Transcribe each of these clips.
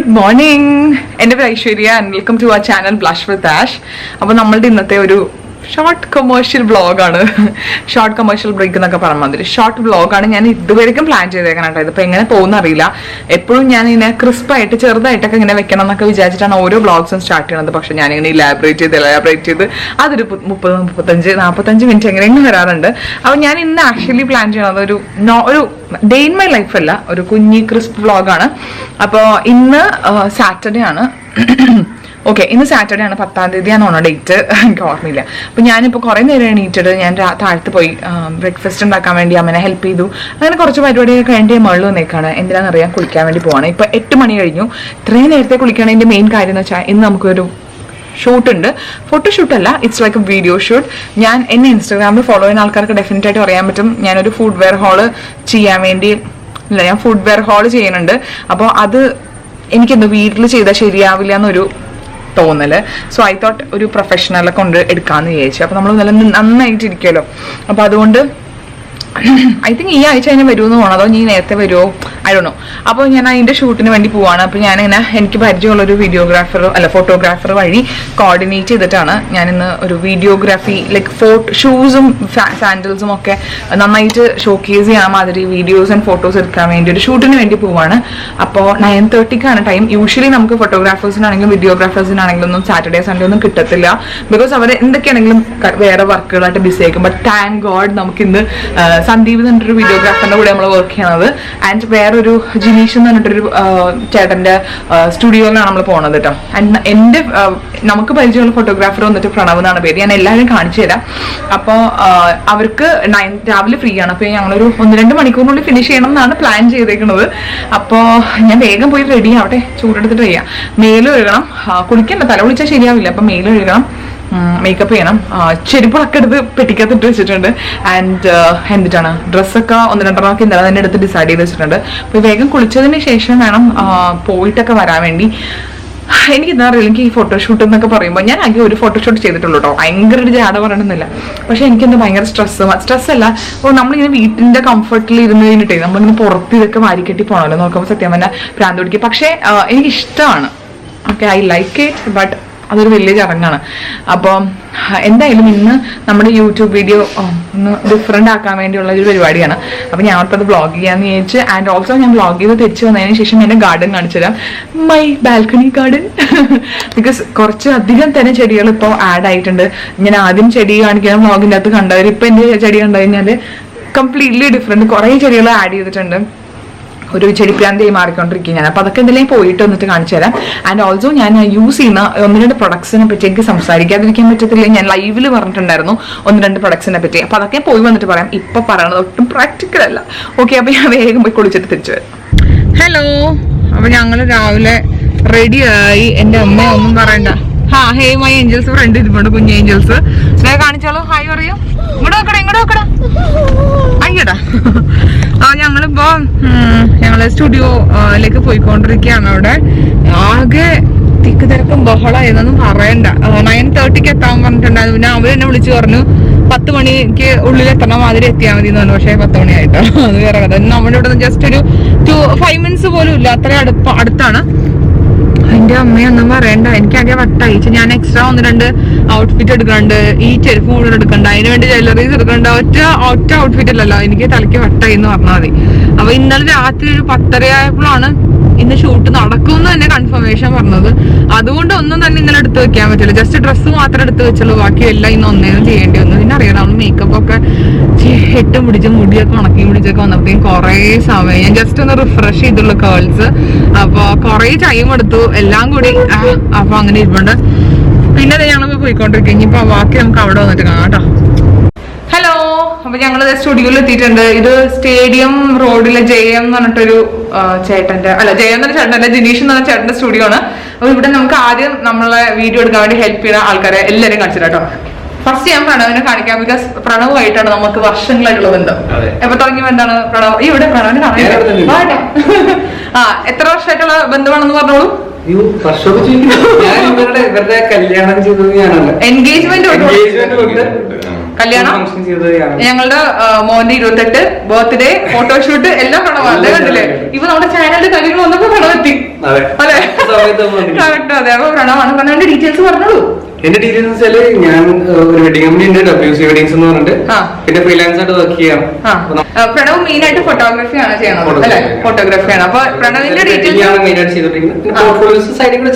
Good morning. എൻ്റെ പേര് Aishwarya and welcome to our channel Blush with Ash. അപ്പോൾ നമ്മളുടെ ഇന്നത്തെ ഒരു ഷോർട്ട് കൊമേഴ്ഷ്യൽ വ്ളോഗാണ്. ഷോർട്ട് കൊമേഴ്ഷ്യൽ ബ്രേക്ക് എന്നൊക്കെ പറഞ്ഞാൽ ഷോർട്ട് വ്ളോഗാണ്. ഞാൻ ഇതുവരെയും പ്ലാൻ ചെയ്തേക്കണം കേട്ടോ. ഇതിപ്പോൾ എങ്ങനെ പോകുന്നറിയില്ല. എപ്പോഴും ഞാൻ ഇങ്ങനെ ക്രിസ്പായിട്ട് ചെറുതായിട്ടൊക്കെ ഇങ്ങനെ വെക്കണം എന്നൊക്കെ വിചാരിച്ചിട്ടാണ് ഓരോ വ്ളോഗ്സും സ്റ്റാർട്ട് ചെയ്യണത്. പക്ഷെ ഞാനിങ്ങനെ ഇലാബറേറ്റ് ചെയ്ത് അതൊരു 30-45 മിനിറ്റ് എങ്ങനെയെങ്കിലും വരാറുണ്ട്. അപ്പോൾ ഞാൻ ഇന്ന് ആക്ച്വലി പ്ലാൻ ചെയ്യണത് ഒരു ഡേ ഇൻ മൈ ലൈഫ് അല്ല, ഒരു കുഞ്ഞി ക്രിസ്പ് വ്ളോഗാണ്. അപ്പോൾ ഇന്ന് സാറ്റർഡേ ആണ്. ഓക്കെ, ഇന്ന് സാറ്റർഡേ ആണ്, 10-ാം തീയതിയാണെന്നാണ് ഡേറ്റ്, എനിക്ക് ഓർമ്മയില്ല. അപ്പം ഞാനിപ്പോൾ കുറേ നേരം എണീറ്റത് ഞാൻ താഴത്ത് പോയി ബ്രേക്ക്ഫാസ്റ്റ് ഉണ്ടാക്കാൻ വേണ്ടി അമ്മനെ ഹെൽപ്പ് ചെയ്തു. അങ്ങനെ കുറച്ച് പരിപാടിയൊക്കെ കഴിഞ്ഞ് മുകളിൽ വന്നേക്കാണ്. എന്തിനാണെന്നറിയാൻ കുളിക്കാൻ വേണ്ടി പോവാണ്. ഇപ്പോൾ 8 മണി കഴിഞ്ഞു. ഇത്രയും നേരത്തെ കുളിക്കുകയാണെങ്കിൽ മെയിൻ കാര്യം എന്ന് വെച്ചാൽ ഇന്ന് നമുക്കൊരു ഷൂട്ടുണ്ട്. ഫോട്ടോഷൂട്ടല്ല, it's like a video shoot. ഞാൻ എന്നെ ഇൻസ്റ്റാഗ്രാമിൽ ഫോളോ ചെയ്യുന്ന ആൾക്കാർക്ക് ഡെഫിനറ്റ് ആയിട്ട് അറിയാൻ പറ്റും. ഞാനൊരു ഫുഡ് വെയർ ഹാള് ചെയ്യാൻ വേണ്ടി ഞാൻ ഫുഡ് വെയർ ഹാള് ചെയ്യുന്നുണ്ട്. അപ്പോൾ അത് എനിക്കെന്തോ വീട്ടിൽ ചെയ്താൽ ശരിയാവില്ല എന്നൊരു തോന്നല്. സോ ഐ തോട്ട് ഒരു പ്രൊഫഷണലെ കൊണ്ട് എടുക്കാമെന്ന് വിചാരിച്ചു. അപ്പോൾ നമ്മൾ നല്ല നന്നായിട്ടിരിക്കുമല്ലോ. അപ്പോൾ അതുകൊണ്ട് ഐ തിങ്ക് ഈ ആഴ്ച അതിന് വരുമെന്ന് തോന്നണം, അതോ നീ നേരത്തെ വരുമോ, ഐ ഡോണ്ട് നോ. അപ്പോൾ ഞാൻ അതിൻ്റെ ഷൂട്ടിന് വേണ്ടി പോവാണ്. അപ്പോൾ ഞാനിങ്ങനെ എനിക്ക് പരിചയമുള്ളൊരു ഫോട്ടോഗ്രാഫർ വഴി കോർഡിനേറ്റ് ചെയ്തിട്ടാണ് ഞാനിന്ന് ഒരു വീഡിയോഗ്രാഫി ലൈക്ക് ഷൂസും സാൻഡൽസും ഒക്കെ നന്നായിട്ട് ഷോക്കേസ് ചെയ്യാൻ മാതിരി വീഡിയോസ് ആൻഡ് ഫോട്ടോസ് എടുക്കാൻ വേണ്ടി ഒരു ഷൂട്ടിന് വേണ്ടി പോവാണ്. അപ്പോൾ 9:30 ടൈം. യൂഷ്വലി നമുക്ക് ഫോട്ടോഗ്രാഫേഴ്സിനാണെങ്കിലും വീഡിയോഗ്രാഫേഴ്സിനാണെങ്കിലും ഒന്നും സാറ്റർഡേ സൺഡേ ഒന്നും കിട്ടത്തില്ല. ബിക്കോസ് അവർ എന്തൊക്കെയാണെങ്കിലും വേറെ വർക്കുകളായിട്ട് ബിസി ആയിരിക്കും. ബട്ട് താങ്ക് ഗോഡ് നമുക്കിന്ന് സന്ദീപ് എന്ന് പറഞ്ഞിട്ടൊരു വീഡിയോഗ്രാഫറിന്റെ കൂടെ നമ്മൾ വർക്ക് ചെയ്യണത്. ആൻഡ് വേറൊരു ജിനീഷ് എന്ന് പറഞ്ഞിട്ടൊരു ചേട്ടന്റെ സ്റ്റുഡിയോയിലാണ് നമ്മൾ പോണത് കേട്ടോ. ആൻഡ് എൻ്റെ നമുക്ക് പരിചയമുള്ള ഫോട്ടോഗ്രാഫർ വന്നിട്ട് പ്രണവ് എന്നാണ് പേര്. ഞാൻ എല്ലാവരും കാണിച്ചു തരാം. അപ്പോൾ അവർക്ക് രാവിലെ ഫ്രീ ആണ്. അപ്പോൾ ഞങ്ങളൊരു 1-2 മണിക്കൂറിനുള്ളിൽ ഫിനിഷ് ചെയ്യണം എന്നാണ് പ്ലാൻ ചെയ്തേക്കുന്നത്. അപ്പോൾ ഞാൻ വേഗം പോയി റെഡി ആവട്ടെ, ചൂടെടുത്തിട്ട് ചെയ്യാം. മേല് കഴുകണം, കുളിക്കണ്ട, തല കുളിച്ചാൽ ശരിയാവില്ല. അപ്പം മേല് കഴുകണം, മേക്കപ്പ് ചെയ്യണം, ചെരുപ്പൊക്കെ എടുത്ത് പെട്ടിക്കകത്തിട്ട് വെച്ചിട്ടുണ്ട്. ആൻഡ് എന്നിട്ടാണ് ഡ്രസ്സൊക്കെ 1-2 ഇന്നലെ തന്നെ എടുത്ത് ഡിസൈഡ് ചെയ്ത് വെച്ചിട്ടുണ്ട്. അപ്പോൾ വേഗം കുളിച്ചതിന് ശേഷം വേണം പോയിട്ടൊക്കെ വരാൻ വേണ്ടി. എനിക്കെന്താ അറിയില്ല, എനിക്ക് ഈ ഫോട്ടോഷൂട്ട് എന്നൊക്കെ പറയുമ്പോൾ ഞാൻ ആകെ ഒരു ഫോട്ടോഷൂട്ട് ചെയ്തിട്ടുള്ളൂ കേട്ടോ. ഭയങ്കര ഒരു ജാട പറയണമെന്നില്ല. പക്ഷെ എനിക്കെന്താ ഭയങ്കര സ്ട്രെസ്സല്ല. അപ്പോൾ നമ്മളിങ്ങനെ വീട്ടിൻ്റെ കംഫർട്ടിൽ ഇരുന്ന് കഴിഞ്ഞിട്ടേ നമ്മളിങ്ങനെ പുറത്ത് ഇതൊക്കെ വാരിക്കെട്ടി പോകണമല്ലോ. നോക്കുമ്പോൾ സത്യം പറഞ്ഞാൽ ഭ്രാന്ത് പിടിക്കും. പക്ഷേ എനിക്കിഷ്ടമാണ്. Okay, I like it. But അതൊരു വലിയ ചടങ്ങാണ്. അപ്പോൾ എന്തായാലും ഇന്ന് നമ്മുടെ യൂട്യൂബ് വീഡിയോ ഒന്ന് ഡിഫറെൻ്റ് ആക്കാൻ വേണ്ടിയുള്ള ഒരു പരിപാടിയാണ്. അപ്പോൾ ഞാൻ അവർക്കത് വ്ളോഗ് ചെയ്യാമെന്ന് വിചാരിച്ച്. ആൻഡ് ഓൾസോ ഞാൻ വ്ളോഗ് ചെയ്ത് തിരിച്ചു വന്നതിന് ശേഷം എൻ്റെ ഗാർഡൻ കാണിച്ചു തരാം, മൈ ബാൽക്കണി ഗാർഡൻ. ബിക്കോസ് കുറച്ച് അധികം തന്നെ ചെടികൾ ഇപ്പോൾ ആഡ് ആയിട്ടുണ്ട്. ഞാൻ ആദ്യം ചെടി കാണിക്കാൻ വ്ളോഗിൻ്റെ അകത്ത് കണ്ടവർ ഇപ്പോൾ എൻ്റെ ചെടി കണ്ടു കഴിഞ്ഞാൽ കംപ്ലീറ്റ്ലി ഡിഫറെൻറ്റ് കുറേ ചെടികൾ ആഡ് ചെയ്തിട്ടുണ്ട്. ഒരു ചെടിപ്രാന്തിയായി മാറിക്കൊണ്ടിരിക്കും ഞാൻ. അപ്പോൾ അതൊക്കെ എന്തെങ്കിലും പോയിട്ട് വന്നിട്ട് കാണിച്ചു തരാം. ആൻഡ് ഓൾസോ ഞാൻ യൂസ് ചെയ്യുന്ന 1-2 പ്രൊഡക്ട്സിനെ പറ്റി എനിക്ക് സംസാരിക്കാതിരിക്കാൻ പറ്റത്തില്ല. ഞാൻ ലൈവിൽ പറഞ്ഞിട്ടുണ്ടായിരുന്നു 1-2 പ്രൊഡക്ട്സിനെ പറ്റി. അപ്പോൾ അതൊക്കെ പോയി വന്നിട്ട് പറയാം. ഇപ്പം പറയണത് ഒട്ടും പ്രാക്ടിക്കൽ അല്ല. ഓക്കെ, അപ്പോൾ ഞാൻ വേഗം പോയി കുളിച്ചിട്ട് തിരിച്ചു വരാം. ഹലോ, അപ്പോൾ ഞങ്ങൾ രാവിലെ റെഡിയായി. എൻ്റെ അമ്മ ഒന്നും പറയണ്ട. ഹേ മൈ ഏഞ്ചൽസ് ഫ്രണ്ട് ഇരിപ്പുണ്ട്, കുഞ്ഞ് ഏഞ്ചൽസ്. ഞാൻ കാണിച്ചോളൂ, ഹായ് പറയൂ. ഇങ്ങോട്ട് നോക്കടാ. അയ്യടാ. ഞങ്ങളിപ്പോ ഞങ്ങള് സ്റ്റുഡിയോയിലേക്ക് പോയിക്കൊണ്ടിരിക്കുകയാണ്. അവിടെ ആകെ തിക്ക് തിരക്കും ബഹളമായിരുന്നൊന്നും പറയണ്ട. 9:30 എത്താൻ പറഞ്ഞിട്ടുണ്ടായിരുന്നു. പിന്നെ അവർ എന്നെ വിളിച്ചു പറഞ്ഞു 10 മണിക്ക് ഉള്ളിൽ എത്തണ മാതിരി എത്തിയാൽ മതി എന്ന് പറഞ്ഞു. പക്ഷേ 10 മണിയായിട്ടോ. അത് വേറെ കഥ. നമ്മുടെ ഇവിടെ ജസ്റ്റ് ഒരു 5 മിനിറ്റ്സ് പോലും ഇല്ല, അത്രയും അടുത്താണ്. എൻ്റെ അമ്മയൊന്നും പറയണ്ട, എനിക്കാകെ വട്ടായി. ഞാൻ എക്സ്ട്രാ 1-2 ഔട്ട്ഫിറ്റ് എടുക്കണ്ട്, ഈ ചെരുപ്പ് കൂടുതൽ എടുക്കണ്ട, അതിന് വേണ്ടി ജ്വല്ലറീസ് എടുക്കണ്ട. ഒറ്റ ഔട്ട്ഫിറ്റ് അല്ലല്ലോ, എനിക്ക് തലയ്ക്ക് വട്ടായി എന്ന് പറഞ്ഞാൽ മതി. അപ്പൊ ഇന്നലെ രാത്രി ഒരു 10:30 ആയപ്പോഴാണ് ഇന്ന് ഷൂട്ട് നടക്കുമെന്ന് തന്നെ കൺഫർമേഷൻ പറഞ്ഞത്. അതുകൊണ്ട് ഒന്നും തന്നെ ഇന്നലെ എടുത്ത് വെക്കാൻ പറ്റില്ല. ജസ്റ്റ് ഡ്രസ്സ് മാത്രം എടുത്ത് വെച്ചുള്ളൂ, ബാക്കിയെല്ലാം ഇന്ന് ഒന്നേന്ന് ചെയ്യേണ്ടി വന്നു. പിന്നെ അറിയാം, നമ്മൾ മേക്കപ്പ് ഒക്കെ ഇട്ടും പിടിച്ച് മുടിയൊക്കെ ഉണക്കി പിടിച്ചൊക്കെ വന്നപ്പോഴത്തേക്കും കുറേ സമയം. ഞാൻ ജസ്റ്റ് ഒന്ന് റിഫ്രഷ് ചെയ്തുള്ളൂ കേൾസ്. അപ്പോൾ കുറേ ടൈം എടുത്തു എല്ലാം കൂടി. അപ്പൊ അങ്ങനെ ഇരിപ്പുണ്ട്. പിന്നെ ഞങ്ങൾ പോയിക്കൊണ്ടിരിക്കും. ഇനിയിപ്പോ ബാക്കി നമുക്ക് അവിടെ വന്നിട്ട് കാണാം കേട്ടോ. ഹലോ, അപ്പൊ ഞങ്ങൾ സ്റ്റുഡിയോയിൽ എത്തിയിട്ടുണ്ട്. ഇത് സ്റ്റേഡിയം റോഡിലെ ജയം എന്ന് പറഞ്ഞിട്ടൊരു ചേട്ടന്റെ ജയം എന്ന് പറഞ്ഞ ചേട്ടന്റെ ജിനീഷ് എന്ന് പറഞ്ഞ ചേട്ടന്റെ സ്റ്റുഡിയോ ആണ്. അപ്പൊ ഇവിടെ നമുക്ക് ആദ്യം നമ്മളെ വീഡിയോ എടുക്കാൻ വേണ്ടി ഹെൽപ്പ് ചെയ്യുന്ന ആൾക്കാരെ എല്ലാവരും കാണിച്ചിട്ട് കേട്ടോ. ഫസ്റ്റ് ഞാൻ പ്രണവിനെ കാണിക്കാം. ബിക്കോസ് പ്രണവുമായിട്ടാണ് നമുക്ക് വർഷങ്ങളായിട്ടുള്ള ബന്ധം. എപ്പൊ തുടങ്ങിയ ബന്ധമാണ് പ്രണവ്? ഇവിടെ പ്രണവിനെ കാണാൻ എത്ര വർഷമായിട്ടുള്ള ബന്ധമാണെന്ന് പറഞ്ഞോളൂ. ഇവരുടെ കല്യാണം ചെയ്തത് ഞാനല്ല. എൻഗേജ്മെന്റ് കല്യാണം, ഞങ്ങളുടെ മോന്റെ 28 ബർത്ത്ഡേ, ഫോട്ടോഷൂട്ട് എല്ലാം പ്രണവാണ്. കണ്ടില്ലേ, ഇപ്പൊ നമ്മുടെ ചാനലിൽ കാര്യങ്ങൾ വന്നപ്പോ പ്രണവെത്തി അല്ലെ? കറക്റ്റ്. അതെ, അപ്പൊ പ്രണവാണ്. പ്രണവിന്റെ ഡീറ്റെയിൽസ് പറഞ്ഞോളൂ. എന്റെ ഡീറ്റെയിൽസ് വെച്ചാല് ഞാൻ ഒരു വെഡിങ് കമ്പനി ഉണ്ട്, WC വെഡിങ്സ് എന്ന് പറഞ്ഞിട്ട്. പിന്നെ ഫ്രീലാൻസ് ആയിട്ട് വർക്ക് ചെയ്യാം. പ്രണവ് മെയിൻ ആയിട്ട് ഫോട്ടോഗ്രാഫി ആണ് ചെയ്യണത് അല്ലെ? ഫോട്ടോഗ്രാഫിയാണ്. അപ്പൊ പ്രണവിന്റെ ഡീറ്റെയിൽസ്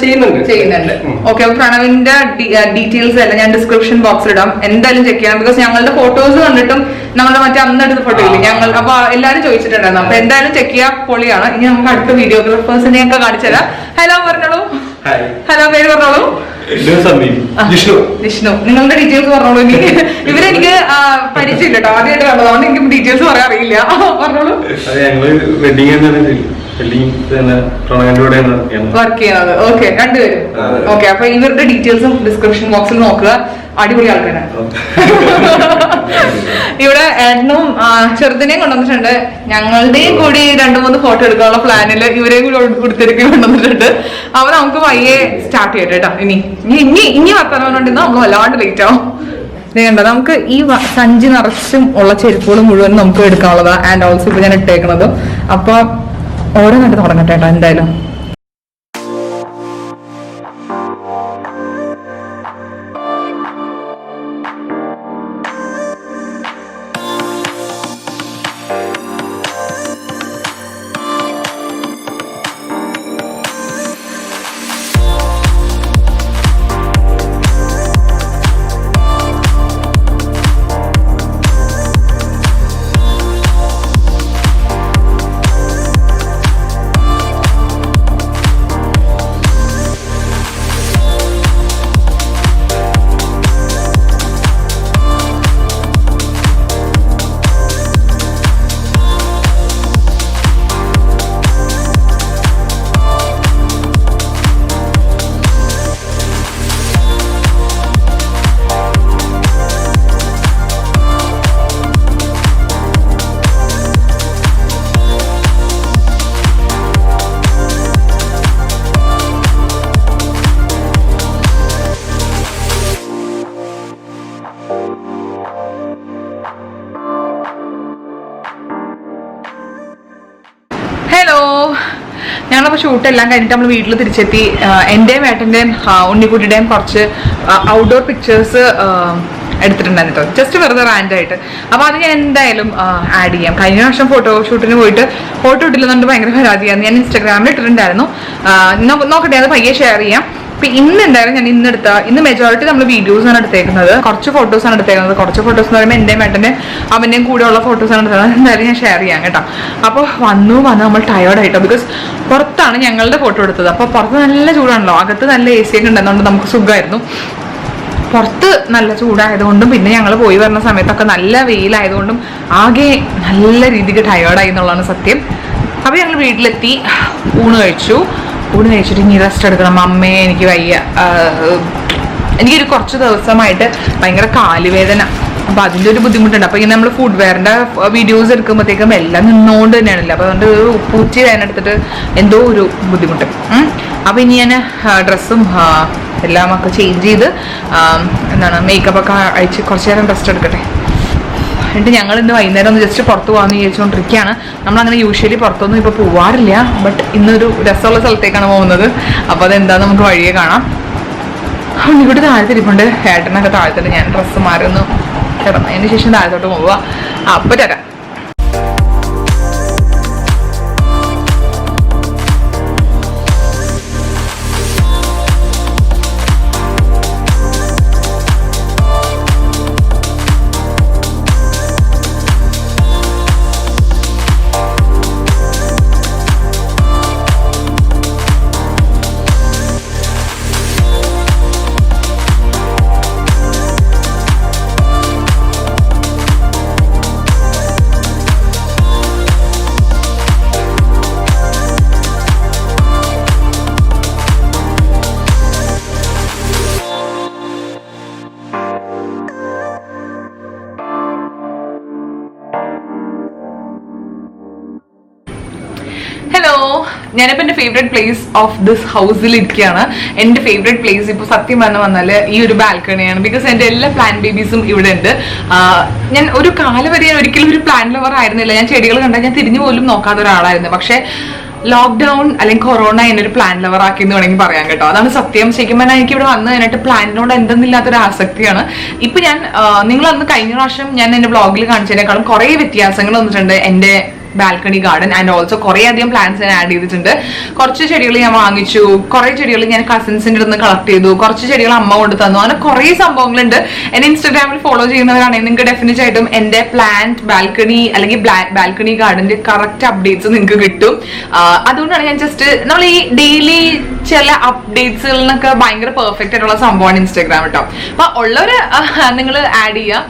ചെയ്യുന്നുണ്ട്. ഓക്കെ, അപ്പൊ പ്രണവിന്റെ ഡീറ്റെയിൽസ് എല്ലാം ഞാൻ ഡിസ്ക്രിപ്ഷൻ ബോക്സിൽ ഇടാം, എന്തായാലും ചെക്ക് ചെയ്യാം. ബിക്കോസ് ഞങ്ങളുടെ ഫോട്ടോസ് കണ്ടിട്ടും നമ്മുടെ മറ്റേ അന്നെടുത്ത ഫോട്ടോ ഇല്ലേ ഞങ്ങൾ, അപ്പൊ എല്ലാരും ചോദിച്ചിട്ടുണ്ടായിരുന്നു. അപ്പൊ എന്തായാലും ചെക്ക് ചെയ്യാം, പൊളിയാണ്. ഇനി നമുക്ക് അടുത്ത വീഡിയോഗ്രാഫേഴ്സിനെ ഒക്കെ കാണിച്ചുതരാം. ഹലോ പറഞ്ഞോളൂ. ഹലോ, പേര് പറഞ്ഞോളൂ. വിഷ്ണു. നിങ്ങളുടെ ഡീറ്റെയിൽസ് പറഞ്ഞോളൂ. ഇവരെനിക്ക് പരിചയമില്ല കേട്ടോ, ആദ്യമായിട്ട് കണ്ടതാണ്, എനിക്ക് ഡീറ്റെയിൽസ് പറയാൻ അറിയില്ല. പറഞ്ഞോളൂ. വർക്ക് ചെയ്യുന്നത്. ഓക്കെ, രണ്ടുപേരും. ഓക്കെ, അപ്പൊ ഇവരുടെ ഡീറ്റെയിൽസും ഡിസ്ക്രിപ്ഷൻ ബോക്സിൽ നോക്കുക. അടിപൊളി ആൾക്കാരാണ്. ഇവിടെ ഏട്ടനും ചെറുതിനെയും കൊണ്ടുവന്നിട്ടുണ്ട്. ഞങ്ങളുടെയും കൂടി 2-3 ഫോട്ടോ എടുക്കാനുള്ള പ്ലാനില് ഇവരെയും കൂടി കൊടുത്തിരിക്കും കൊണ്ടുവന്നിട്ടുണ്ട്. അപ്പൊ നമുക്ക് വയ്യെ സ്റ്റാർട്ട് ചെയ്യട്ടെ കേട്ടോ. ഇനി വർത്തമാനം നമ്മൾ വല്ലാണ്ട് ലേറ്റ് ആവും. കണ്ടോ, നമുക്ക് ഈ സഞ്ചി നിറച്ചും ഉള്ള ചെരുപ്പുകൾ മുഴുവൻ നമുക്ക് എടുക്കാനുള്ളതാ. ആൻഡ് ഓൾസോ ഇപ്പൊ ഞാൻ ഇട്ടേക്കുന്നത്. അപ്പൊ ഓരോന്നായിട്ട് തുടങ്ങട്ടെ കേട്ടോ എന്തായാലും. ഹലോ, ഞങ്ങളപ്പോൾ ഷൂട്ടെല്ലാം കഴിഞ്ഞിട്ട് നമ്മൾ വീട്ടിൽ തിരിച്ചെത്തി. എൻ്റെയും ഏട്ടൻ്റെയും ഉണ്ണിക്കുട്ടിയുടെയും കുറച്ച് ഔട്ട്ഡോർ പിക്ചേഴ്സ് എടുത്തിട്ടുണ്ടായിരുന്നു കേട്ടോ, ജസ്റ്റ് വെറുതെ റാൻഡായിട്ട്. അപ്പോൾ അത് ഞാൻ എന്തായാലും ആഡ് ചെയ്യാം. കഴിഞ്ഞ വർഷം ഫോട്ടോഷൂട്ടിന് പോയിട്ട് ഫോട്ടോ ഇട്ടില്ലെന്നുണ്ട് ഭയങ്കര പരാതിയാണ്. ഞാൻ ഇൻസ്റ്റാഗ്രാമിൽ ഇട്ടിട്ടുണ്ടായിരുന്നു. നോക്കട്ടെ, അത് പയ്യെ ഷെയർ ചെയ്യാം. അപ്പൊ ഇന്ന് എന്തായാലും ഞാൻ ഇന്ന് മെജോറിറ്റി നമ്മൾ വീഡിയോസ് ആണ് എടുത്തേക്കുന്നത്, കുറച്ച് ഫോട്ടോസ് ആണ് എടുത്തേക്കുന്നത്. കുറച്ച് ഫോട്ടോസ് എന്ന് പറയുമ്പോൾ എൻ്റെയും ഏട്ടൻ്റെ അവൻ്റെയും കൂടെയുള്ള ഫോട്ടോസ് ആണ് എടുത്തത്. എന്തായാലും ഞാൻ ഷെയർ ചെയ്യാം കേട്ടോ. അപ്പോൾ വന്ന് നമ്മൾ ടയേർഡായിട്ടോ, ബിക്കോസ് പുറത്താണ് ഞങ്ങളുടെ ഫോട്ടോ എടുത്തത്. അപ്പോൾ പുറത്ത് നല്ല ചൂടാണല്ലോ, അകത്ത് നല്ല AC ഒക്കെ ഉണ്ടായതുകൊണ്ട് നമുക്ക് സുഖമായിരുന്നു. പുറത്ത് നല്ല ചൂടായതുകൊണ്ടും പിന്നെ ഞങ്ങൾ പോയി വരുന്ന സമയത്തൊക്കെ നല്ല വെയിലായതുകൊണ്ടും ആകെ നല്ല രീതിക്ക് ടയേർഡായി എന്നുള്ളതാണ് സത്യം. അപ്പോൾ ഞങ്ങൾ വീട്ടിലെത്തി, ഊണ് കഴിച്ചിട്ട് ഇനി റെസ്റ്റ് എടുക്കണം. അമ്മയെ എനിക്ക് വയ്യ, എനിക്കൊരു കുറച്ച് ദിവസമായിട്ട് ഭയങ്കര കാലുവേദന. അപ്പോൾ അതിൻ്റെ ഒരു ബുദ്ധിമുട്ടുണ്ട്. അപ്പോൾ ഇങ്ങനെ നമ്മൾ ഫുഡ് വെയറിൻ്റെ വീഡിയോസ് എടുക്കുമ്പോഴത്തേക്കും എല്ലാം നിന്നുകൊണ്ട് തന്നെയാണല്ലോ. അപ്പോൾ അതുകൊണ്ട് പൂച്ചി വേദന എടുത്തിട്ട് എന്തോ ഒരു ബുദ്ധിമുട്ട്. അപ്പോൾ ഇനി ഞാൻ ഡ്രസ്സും എല്ലാം ഒക്കെ ചേഞ്ച് ചെയ്ത് മേക്കപ്പൊക്കെ അയച്ച് കുറച്ച് നേരം റെസ്റ്റ് എടുക്കട്ടെ. എന്നിട്ട് ഞങ്ങൾ ഇന്ന് വൈകുന്നേരം ഒന്ന് ജസ്റ്റ് പുറത്ത് പോകാമെന്ന് വിചാരിച്ചുകൊണ്ടിരിക്കുകയാണ്. നമ്മളങ്ങനെ യൂഷ്വലി പുറത്തൊന്നും ഇപ്പോൾ പോവാറില്ല, ബട്ട് ഇന്നൊരു രസമുള്ള സ്ഥലത്തേക്കാണ് പോകുന്നത്. അപ്പോൾ അതെന്താണെന്ന് നമുക്ക് വഴിയെ കാണാം. ഉണ്ണിക്കുട്ടി താഴത്തിരിപ്പുണ്ട്, ഏട്ടനൊക്കെ താഴത്തിട്ട് ഞാൻ ഡ്രസ്സ് മാറി ഒന്ന് കിടന്നതിന് ശേഷം താഴത്തോട്ട് പോവുക. അപ്പോൾ തരാം. ഞാനിപ്പോ എന്റെ ഫേവറേറ്റ് പ്ലേസ് ഓഫ് ദിസ് ഹൗസിൽ ഇരിക്കുകയാണ്. എന്റെ ഫേവറേറ്റ് പ്ലേസ് ഇപ്പൊ സത്യം പറഞ്ഞു വന്നാല് ഈ ഒരു ബാൽക്കണിയാണ്. ബിക്കോസ് എന്റെ എല്ലാ പ്ലാന്റ് ബേബീസും ഇവിടെ ഉണ്ട്. ഞാൻ ഒരു കാലം വരെ ഒരിക്കലും ഒരു പ്ലാന്റ് ലവർ ആയിരുന്നില്ല. ഞാൻ ചെടികൾ കണ്ടാൽ ഞാൻ തിരിഞ്ഞു പോലും നോക്കാത്ത ഒരാളായിരുന്നു. പക്ഷെ ലോക്ക്ഡൌൺ അല്ലെങ്കിൽ കൊറോണ എന്നെ ഒരു പ്ലാന്റ് ലവർ ആക്കി എന്ന് വേണമെങ്കിൽ പറയാം കേട്ടോ. അതാണ് സത്യം. ശരിക്കും പറഞ്ഞാൽ എനിക്ക് ഇവിടെ വന്നു കഴിഞ്ഞിട്ട് പ്ലാന്റിനോട് എന്തെന്നില്ലാത്തൊരു ആസക്തിയാണ്. ഇപ്പൊ ഞാൻ നിങ്ങൾ അന്ന് കഴിഞ്ഞ പ്രാവശ്യം ഞാൻ എന്റെ ബ്ലോഗിൽ കാണിച്ചതിനേക്കാളും കുറെ വ്യത്യാസങ്ങൾ വന്നിട്ടുണ്ട് എന്റെ ബാൽക്കണി ഗാർഡൻ. ആൻഡ് ഓൾസോ കുറെ അധികം പ്ലാന്റ്സ് ഞാൻ ആഡ് ചെയ്തിട്ടുണ്ട്. കുറച്ച് ചെടികൾ ഞാൻ വാങ്ങിച്ചു, കുറെ ചെടികൾ ഞാൻ കസിൻസിന്റെ അടുത്ത് കളക്ട് ചെയ്തു, കുറച്ച് ചെടികൾ അമ്മ കൊണ്ട് തന്നു. അങ്ങനെ കുറെ സംഭവങ്ങളുണ്ട്. എന്നെ ഇൻസ്റ്റാഗ്രാമിൽ ഫോളോ ചെയ്യുന്നവരാണെങ്കിൽ നിങ്ങൾക്ക് ഡെഫിനറ്റ് ആയിട്ടും എന്റെ പ്ലാന്റ് ബാൽക്കണി അല്ലെങ്കിൽ ബാൽക്കണി ഗാർഡന്റെ കറക്റ്റ് അപ്ഡേറ്റ്സ് നിങ്ങൾക്ക് കിട്ടും. അതുകൊണ്ടാണ് ഞാൻ ജസ്റ്റ് നമ്മൾ ഈ ഡെയിലി ചില അപ്ഡേറ്റ്സുകളിനൊക്കെ ഭയങ്കര പെർഫെക്റ്റ് ആയിട്ടുള്ള സംഭവമാണ് ഇൻസ്റ്റാഗ്രാം കേട്ടോ. അപ്പൊ ഉള്ളവര് നിങ്ങൾ ആഡ് ചെയ്യുക,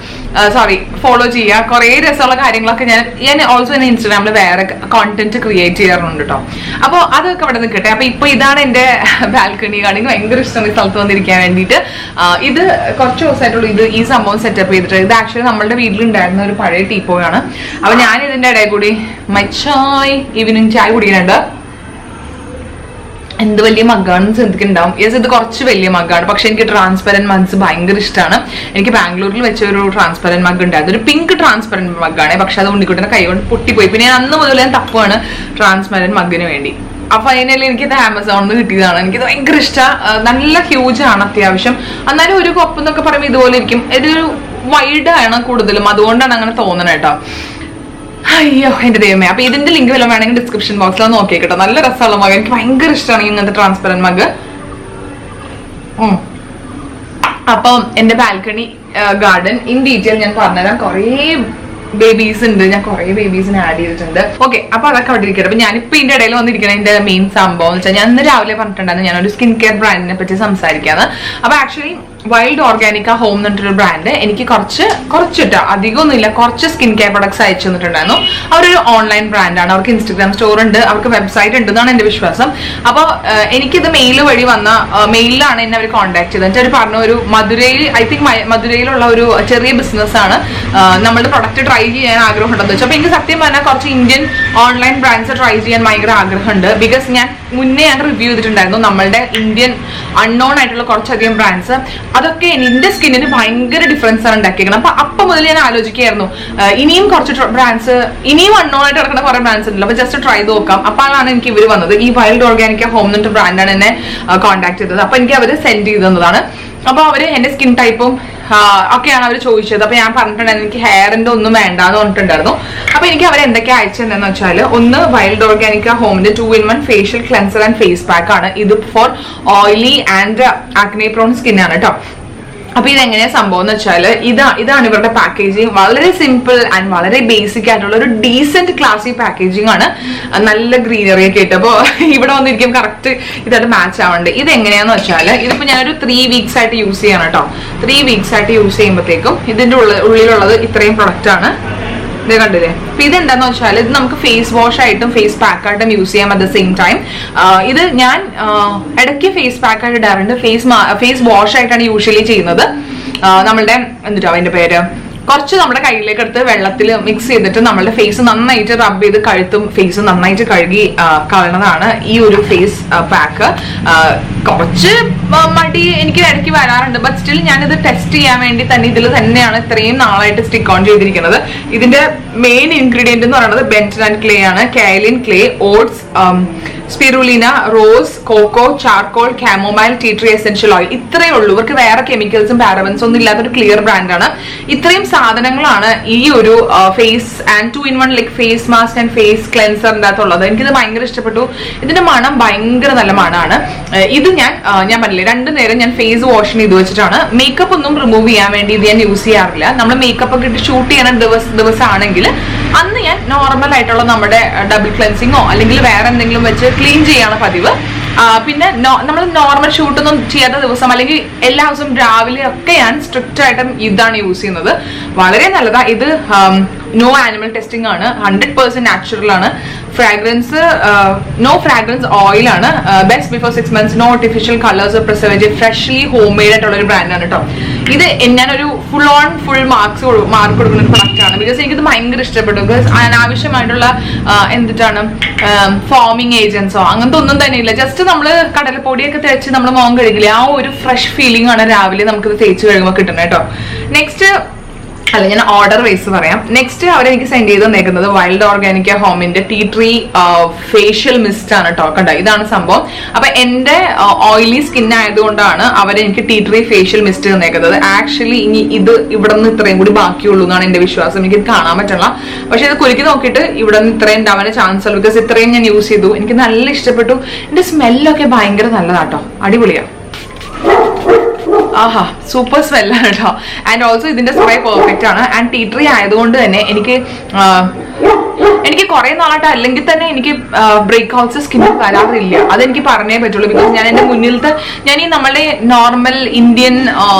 ഫോളോ ചെയ്യുക. കുറെ രസമുള്ള കാര്യങ്ങളൊക്കെ ഞാൻ ഓൾസോ എന്നെ ഇൻസ്റ്റാഗ്രാമിൽ വേറെ കോണ്ടന്റ് ക്രിയേറ്റ് ചെയ്യാറുണ്ട് കേട്ടോ. അപ്പോൾ അതൊക്കെ അവിടെ നിൽക്കട്ടെ. അപ്പൊ ഇപ്പൊ ഇതാണ് എന്റെ ബാൽക്കണി ഗാർഡൻ. ഭയങ്കര ഇഷ്ടമാണ് ഈ സ്ഥലത്ത് വന്നിരിക്കാൻ വേണ്ടിയിട്ട്. ഇത് കുറച്ച് ദിവസമായിട്ടുള്ളൂ ഈ സംഭവം സെറ്റപ്പ് ചെയ്തിട്ട്. ഇത് ആക്ച്വലി നമ്മളുടെ വീട്ടിലുണ്ടായിരുന്ന ഒരു പഴയ ടീപ്പോയാണ്. അപ്പൊ ഞാൻ ഇതിന്റെ ഇടയിൽ കൂടി മൈ ചായ് ഈവനിങ് ചായ കുടിക്കുന്നുണ്ട്. എന്ത് വലിയ മഗ്ഗാണെന്ന് ചിന്തിക്കുന്നുണ്ടാവും. യെസ്, ഇത് കുറച്ച് വലിയ മഗ്ഗാണ്. പക്ഷെ എനിക്ക് ട്രാൻസ്പെറന്റ് മഗ്സ് ഭയങ്കര ഇഷ്ടമാണ്. എനിക്ക് ബാംഗ്ലൂരിൽ വെച്ച ഒരു ട്രാൻസ്പെറന്റ് മഗ് ഉണ്ടായിരുന്നു. ഒരു പിങ്ക് ട്രാൻസ്പെറന്റ് മഗ്ഗാണ്. പക്ഷെ അത് ഉണ്ണിക്കുട്ടിന്റെ കൈ കൊണ്ട് പൊട്ടിപ്പോയി. പിന്നെ ഞാൻ അന്ന് മുതൽ ഞാൻ തപ്പുവാണ് ട്രാൻസ്പെറന്റ് മഗ്ഗിന് വേണ്ടി. അപ്പൊ അതിനെല്ലാം എനിക്കിത് ആമസോണിൽ നിന്ന് കിട്ടിയതാണ്. എനിക്കിത് ഭയങ്കര ഇഷ്ടമാണ്. നല്ല ഹ്യൂജ് ആണ് അത്യാവശ്യം. എന്നാലും ഒരു കപ്പ് എന്നൊക്കെ പറയുമ്പോൾ ഇതുപോലെ ഇരിക്കും. ഇതൊരു വൈഡ് ആണ് കൂടുതലും. അതുകൊണ്ടാണ് അങ്ങനെ തോന്നണേ കേട്ടോ. അയ്യോ എന്റെ ദൈവമേ. അപ്പൊ ഇതിന്റെ ലിങ്ക് വല്ലതും വേണമെങ്കിൽ ഡിസ്ക്രിപ്ഷൻ ബോക്സിൽ നോക്കിയേ കേട്ടോ. നല്ല രസമുള്ള മഗ്. എനിക്ക് ഭയങ്കര ഇഷ്ടമാണ് ഇങ്ങനത്തെ ട്രാൻസ്പെറന്റ് മഗ്. അപ്പം എന്റെ ബാൽക്കണി ഗാർഡൻ ഇൻ ഡീറ്റെയിൽ ഞാൻ പറഞ്ഞുതരാം. കുറേ ബേബീസ് ഉണ്ട്. ഞാൻ കുറെ ബേബീസിനെ ആഡ് ചെയ്തിട്ടുണ്ട്. ഓക്കെ, അപ്പൊ അതൊക്കെ അവിടെ ഇരിക്കട്ടെ. അപ്പൊ ഞാനിപ്പോ ഇതിന്റെ ഇടയിൽ വന്നിരിക്കണം. എന്റെ മെയിൻ സംഭവം എന്ന് വെച്ചാൽ ഞാൻ ഇന്ന് രാവിലെ പറഞ്ഞിട്ടുണ്ടായിരുന്നു ഞാനൊരു സ്കിൻ കെയർ ബ്രാൻഡിനെ പറ്റി സംസാരിക്കാന്ന്. അപ്പൊ ആക്ച്വലി വൈൽഡ് ഓർഗാനിക്ക ഹോം എന്ന് പറഞ്ഞിട്ടൊരു ബ്രാൻഡ് എനിക്ക് കുറച്ചിട്ട് അധികമൊന്നുമില്ല കുറച്ച് സ്കിൻ കെയർ പ്രൊഡക്ട്സ് അയച്ചു തന്നിട്ടുണ്ടായിരുന്നു. അവരൊരു ഓൺലൈൻ ബ്രാൻഡാണ്. അവർക്ക് ഇൻസ്റ്റഗ്രാം സ്റ്റോർ ഉണ്ട്, അവർക്ക് വെബ്സൈറ്റ് ഉണ്ടെന്നാണ് എന്റെ വിശ്വാസം. അപ്പോൾ എനിക്കിത് മെയിൽ വഴി വന്ന മെയിലാണ് എന്നെ അവർ കോൺടാക്ട് ചെയ്തത്. എന്നിട്ട് അവർ പറഞ്ഞു ഒരു മധുരയിൽ, ഐ തിങ്ക് മധുരയിലുള്ള ഒരു ചെറിയ ബിസിനസ് ആണ്, നമ്മളുടെ പ്രൊഡക്റ്റ് ട്രൈ ചെയ്യാൻ ആഗ്രഹം ഉണ്ടെന്ന് വെച്ചാൽ. അപ്പൊ എനിക്ക് സത്യം പറഞ്ഞാൽ കുറച്ച് ഇന്ത്യൻ ഓൺലൈൻ ബ്രാൻഡ്സ് ട്രൈ ചെയ്യാൻ ഭയങ്കര ആഗ്രഹമുണ്ട്. ബിക്കോസ് ഞാൻ മുന്നേ റിവ്യൂ ചെയ്തിട്ടുണ്ടായിരുന്നു നമ്മളുടെ ഇന്ത്യൻ അൺനോൺ ആയിട്ടുള്ള കുറച്ചധികം ബ്രാൻഡ്സ്. അതൊക്കെ എന്റെ സ്കിന്നിന് ഭയങ്കര ഡിഫറൻസ് ആണ് ഉണ്ടാക്കിയിരിക്കുന്നത്. അപ്പൊ മുതൽ ഞാൻ ആലോചിക്കുകയായിരുന്നു ഇനിയും കുറച്ച് ബ്രാൻഡ്സ്, ഇനിയും അൺനോൺ ആയിട്ട് കിടക്കുന്ന കുറെ ബ്രാൻഡ്സ് ഉണ്ടല്ലോ, അപ്പൊ ജസ്റ്റ് ട്രൈ ചെയ്ത് നോക്കാം. അപ്പോഴാണ് എനിക്ക് ഇവർ വന്നത്. ഈ വൈൽഡ് ഓർഗാനിക്ക ഹോം എന്നിട്ട് ബ്രാൻഡാണ് എന്നെ കോൺടാക്ട് ചെയ്തത്. അപ്പൊ എനിക്ക് അവർ സെൻഡ് ചെയ്ത് തന്നതാണ്. അപ്പൊ അവര് എന്റെ സ്കിൻ ടൈപ്പും ഒക്കെയാണ് അവർ ചോദിച്ചത്. അപ്പൊ ഞാൻ പറഞ്ഞിട്ടുണ്ടായിരുന്നു എനിക്ക് ഹെയറിന്റെ ഒന്നും വേണ്ടാന്ന് പറഞ്ഞിട്ടുണ്ടായിരുന്നു. അപ്പൊ എനിക്ക് അവർ എന്തൊക്കെ അയച്ചതെന്ന് വെച്ചാൽ, ഒന്ന് വൈൽഡ് ഓർഗാനിക്ക ഹോമിന്റെ 2-in-1 facial cleanser and face pack ആണ്. ഇത് for oily and acne prone skin ആണ് കേട്ടോ. അപ്പൊ ഇതെങ്ങനെയാ സംഭവം എന്ന് വെച്ചാൽ ഇതാണ് ഇവരുടെ പാക്കേജിങ്. വളരെ സിമ്പിൾ ആൻഡ് വളരെ ബേസിക് ആയിട്ടുള്ള ഒരു ഡീസെന്റ് ക്ലാസി പാക്കേജിങ് ആണ്. നല്ല ഗ്രീനറി ഒക്കെ ഇട്ട്. അപ്പൊ ഇവിടെ വന്നിരിക്കും കറക്റ്റ് ഇതായിട്ട് മാച്ച് ആവണ്ടേ. ഇത് എങ്ങനെയാന്ന് വെച്ചാൽ ഇതിപ്പോ ഞാനൊരു 3 weeks ആയിട്ട് യൂസ് ചെയ്യണം കേട്ടോ. 3 weeks ആയിട്ട് യൂസ് ചെയ്യുമ്പോഴത്തേക്കും ഇതിന്റെ ഉള്ളിലുള്ളത് ഇത്രയും പ്രൊഡക്റ്റ് ആണ്. ഇത് കണ്ടില്ലേ. അപ്പൊ ഇതെന്താന്ന് വെച്ചാൽ ഇത് നമുക്ക് ഫേസ് വാഷ് ആയിട്ടും ഫേസ് പാക്ക് ആയിട്ടും യൂസ് ചെയ്യാം അറ്റ് ദ സെയിം ടൈം. ഇത് ഞാൻ ഇടയ്ക്ക് ഫേസ് പാക്ക് ആയിട്ട് ഇടാറുണ്ട്. ഫേസ് വാഷ് ആയിട്ടാണ് യൂഷ്വലി ചെയ്യുന്നത്. നമ്മളുടെ എന്തിട്ടാ അതിന്റെ പേര്, കുറച്ച് നമ്മുടെ കയ്യിലേക്ക് എടുത്ത് വെള്ളത്തിൽ മിക്സ് ചെയ്തിട്ട് നമ്മളുടെ ഫേസ് നന്നായിട്ട് റബ്ബ് ചെയ്ത് കഴുത്തും ഫേസും നന്നായിട്ട് കഴുകി കളണതാണ് ഈ ഒരു ഫേസ് പാക്ക്. കുറച്ച് മടി എനിക്ക് ഇടയ്ക്ക് വരാറുണ്ട്. ബട്ട് സ്റ്റിൽ ഞാനിത് ടെസ്റ്റ് ചെയ്യാൻ വേണ്ടി തന്നെ ഇതിൽ തന്നെയാണ് ഇത്രയും നാളായിട്ട് സ്റ്റിക്ക് ഓൺ ചെയ്തിരിക്കുന്നത്. ഇതിന്റെ മെയിൻ ഇൻഗ്രീഡിയന്റ് എന്ന് പറയുന്നത് ബെൻറ്റൻ ആൻഡ് ക്ലേ ആണ്. Kaolin clay, oats, spirulina, rose, cocoa, charcoal, chamomile, tea tree essential oil. ഇത്രയേ ഉള്ളൂ. ഇവർക്ക് വേറെ കെമിക്കൽസും പാരബൻസും ഒന്നും ഇല്ലാത്തൊരു ക്ലിയർ ബ്രാൻഡാണ്. ഇത്രയും സാധനങ്ങളാണ് ഈ ഒരു face and 2-in-1 like face mask and face ക്ലെൻസറിൻ്റെ അകത്തുള്ളത്. എനിക്കിത് ഭയങ്കര ഇഷ്ടപ്പെട്ടു. ഇതിന്റെ മണം ഭയങ്കര നല്ല മണമാണ്. ഇത് ഞാൻ പറഞ്ഞില്ലേ 2 നേരം ഞാൻ ഫേസ് വാഷിന് ഇത് വെച്ചിട്ടാണ്. മേക്കപ്പ് ഒന്നും റിമൂവ് ചെയ്യാൻ വേണ്ടി ഇത് ഞാൻ യൂസ് ചെയ്യാറില്ല. നമ്മൾ മേക്കപ്പ് ഒക്കെ ഇട്ട് ഷൂട്ട് ചെയ്യണ ദിവസമാണെങ്കിൽ അന്ന് ഞാൻ നോർമൽ ആയിട്ടുള്ള നമ്മുടെ ഡബിൾ ക്ലെൻസിങ്ങോ അല്ലെങ്കിൽ വേറെ എന്തെങ്കിലും വെച്ച് ക്ലീൻ ചെയ്യാണ് പതിവ്. പിന്നെ നമ്മൾ നോർമൽ ഷൂട്ടൊന്നും ചെയ്യാത്ത ദിവസം അല്ലെങ്കിൽ എല്ലാ ദിവസവും രാവിലെ ഒക്കെ ഞാൻ സ്ട്രിക്റ്റ് ആയിട്ടും ഇതാണ് യൂസ് ചെയ്യുന്നത്. വളരെ നല്ലതാ. ഇത് നോ ആനിമൽ ടെസ്റ്റിംഗ് ആണ്, 100% നാച്ചുറൽ ആണ്. ഫ്രാഗ്രൻസ് നോ ഫ്രാഗ്രൻസ് ഓയിൽ ആണ്. Best before 6 months, no artificial colours, preservative, freshly home made ആയിട്ടുള്ള ഒരു ബ്രാൻഡാണ് കേട്ടോ. ഇത് ഞാനൊരു ഫുൾ മാർക്ക് കൊടുക്കുന്ന ഒരു പ്രൊഡക്റ്റ് ആണ്. ബിക്കോസ് എനിക്കിത് ഭയങ്കര ഇഷ്ടപ്പെട്ടു. ബിക്കോസ് അനാവശ്യമായിട്ടുള്ള എന്തിട്ടാണ് ഫോമിങ് ഏജൻസോ അങ്ങനത്തെ ഒന്നും തന്നെ ഇല്ല. ജസ്റ്റ് നമ്മൾ കടലപ്പൊടിയൊക്കെ തേച്ച് നമ്മൾ മുഖം കഴുകില്ലേ, ആ ഒരു ഫ്രഷ് ഫീലിംഗ് ആണ് രാവിലെ നമുക്കിത് തേച്ച് കഴുകുമ്പോൾ കിട്ടുന്നത് കേട്ടോ. നെക്സ്റ്റ് അല്ല, ഞാൻ ഓർഡർ വൈസ് പറയാം. നെക്സ്റ്റ് അവരെനിക്ക് സെൻഡ് ചെയ്ത് തന്നേക്കുന്നത് വൈൽഡ് ഓർഗാനിക് ഹോമിന്റെ ടീ ട്രീ ഫേഷ്യൽ മിസ്റ്റ് ആണ് കേട്ടോ. കണ്ടോ, ഇതാണ് സംഭവം. അപ്പൊ എന്റെ ഓയിലി സ്കിൻ ആയതുകൊണ്ടാണ് അവരെനിക്ക് ടീ ട്രീ ഫേഷ്യൽ മിസ്റ്റ് തന്നേക്കുന്നത്. ആക്ച്വലി ഇനി ഇത് ഇവിടെ നിന്ന് ഇത്രയും കൂടി ബാക്കിയുള്ളൂ എന്നാണ് എന്റെ വിശ്വാസം. എനിക്ക് കാണാൻ പറ്റില്ല, പക്ഷെ ഇത് കുലുക്കി നോക്കിയിട്ട് ഇവിടെ നിന്ന് ഇത്രയും ഉണ്ടാവാൻ ചാൻസ് ഉള്ളൂ. ബിക്കോസ് ഇത്രയും ഞാൻ യൂസ് ചെയ്തു, എനിക്ക് നല്ല ഇഷ്ടപ്പെട്ടു. എന്റെ സ്മെല്ലൊക്കെ ഭയങ്കര നല്ലതാട്ടോ, അടിപൊളിയാ. ആഹാ, സൂപ്പർ സ്മെല്ലാണ് കേട്ടോ. ആൻഡ് ഓൾസോ ഇതിന്റെ സ്പ്രേ പെർഫെക്റ്റ് ആണ്. ആൻഡ് ടീ ട്രീ ആയതുകൊണ്ട് തന്നെ എനിക്ക് കുറെ നാളായിട്ട് അല്ലെങ്കിൽ തന്നെ എനിക്ക് ബ്രേക്ക് ഔട്ട്സ് സ്കിന്നിൽ വരാറില്ല. അതെനിക്ക് പറഞ്ഞേ പറ്റുള്ളൂ. ബിക്കോസ് ഞാൻ എന്റെ മുന്നിലത്തെ ഈ നമ്മുടെ നോർമൽ ഇന്ത്യൻ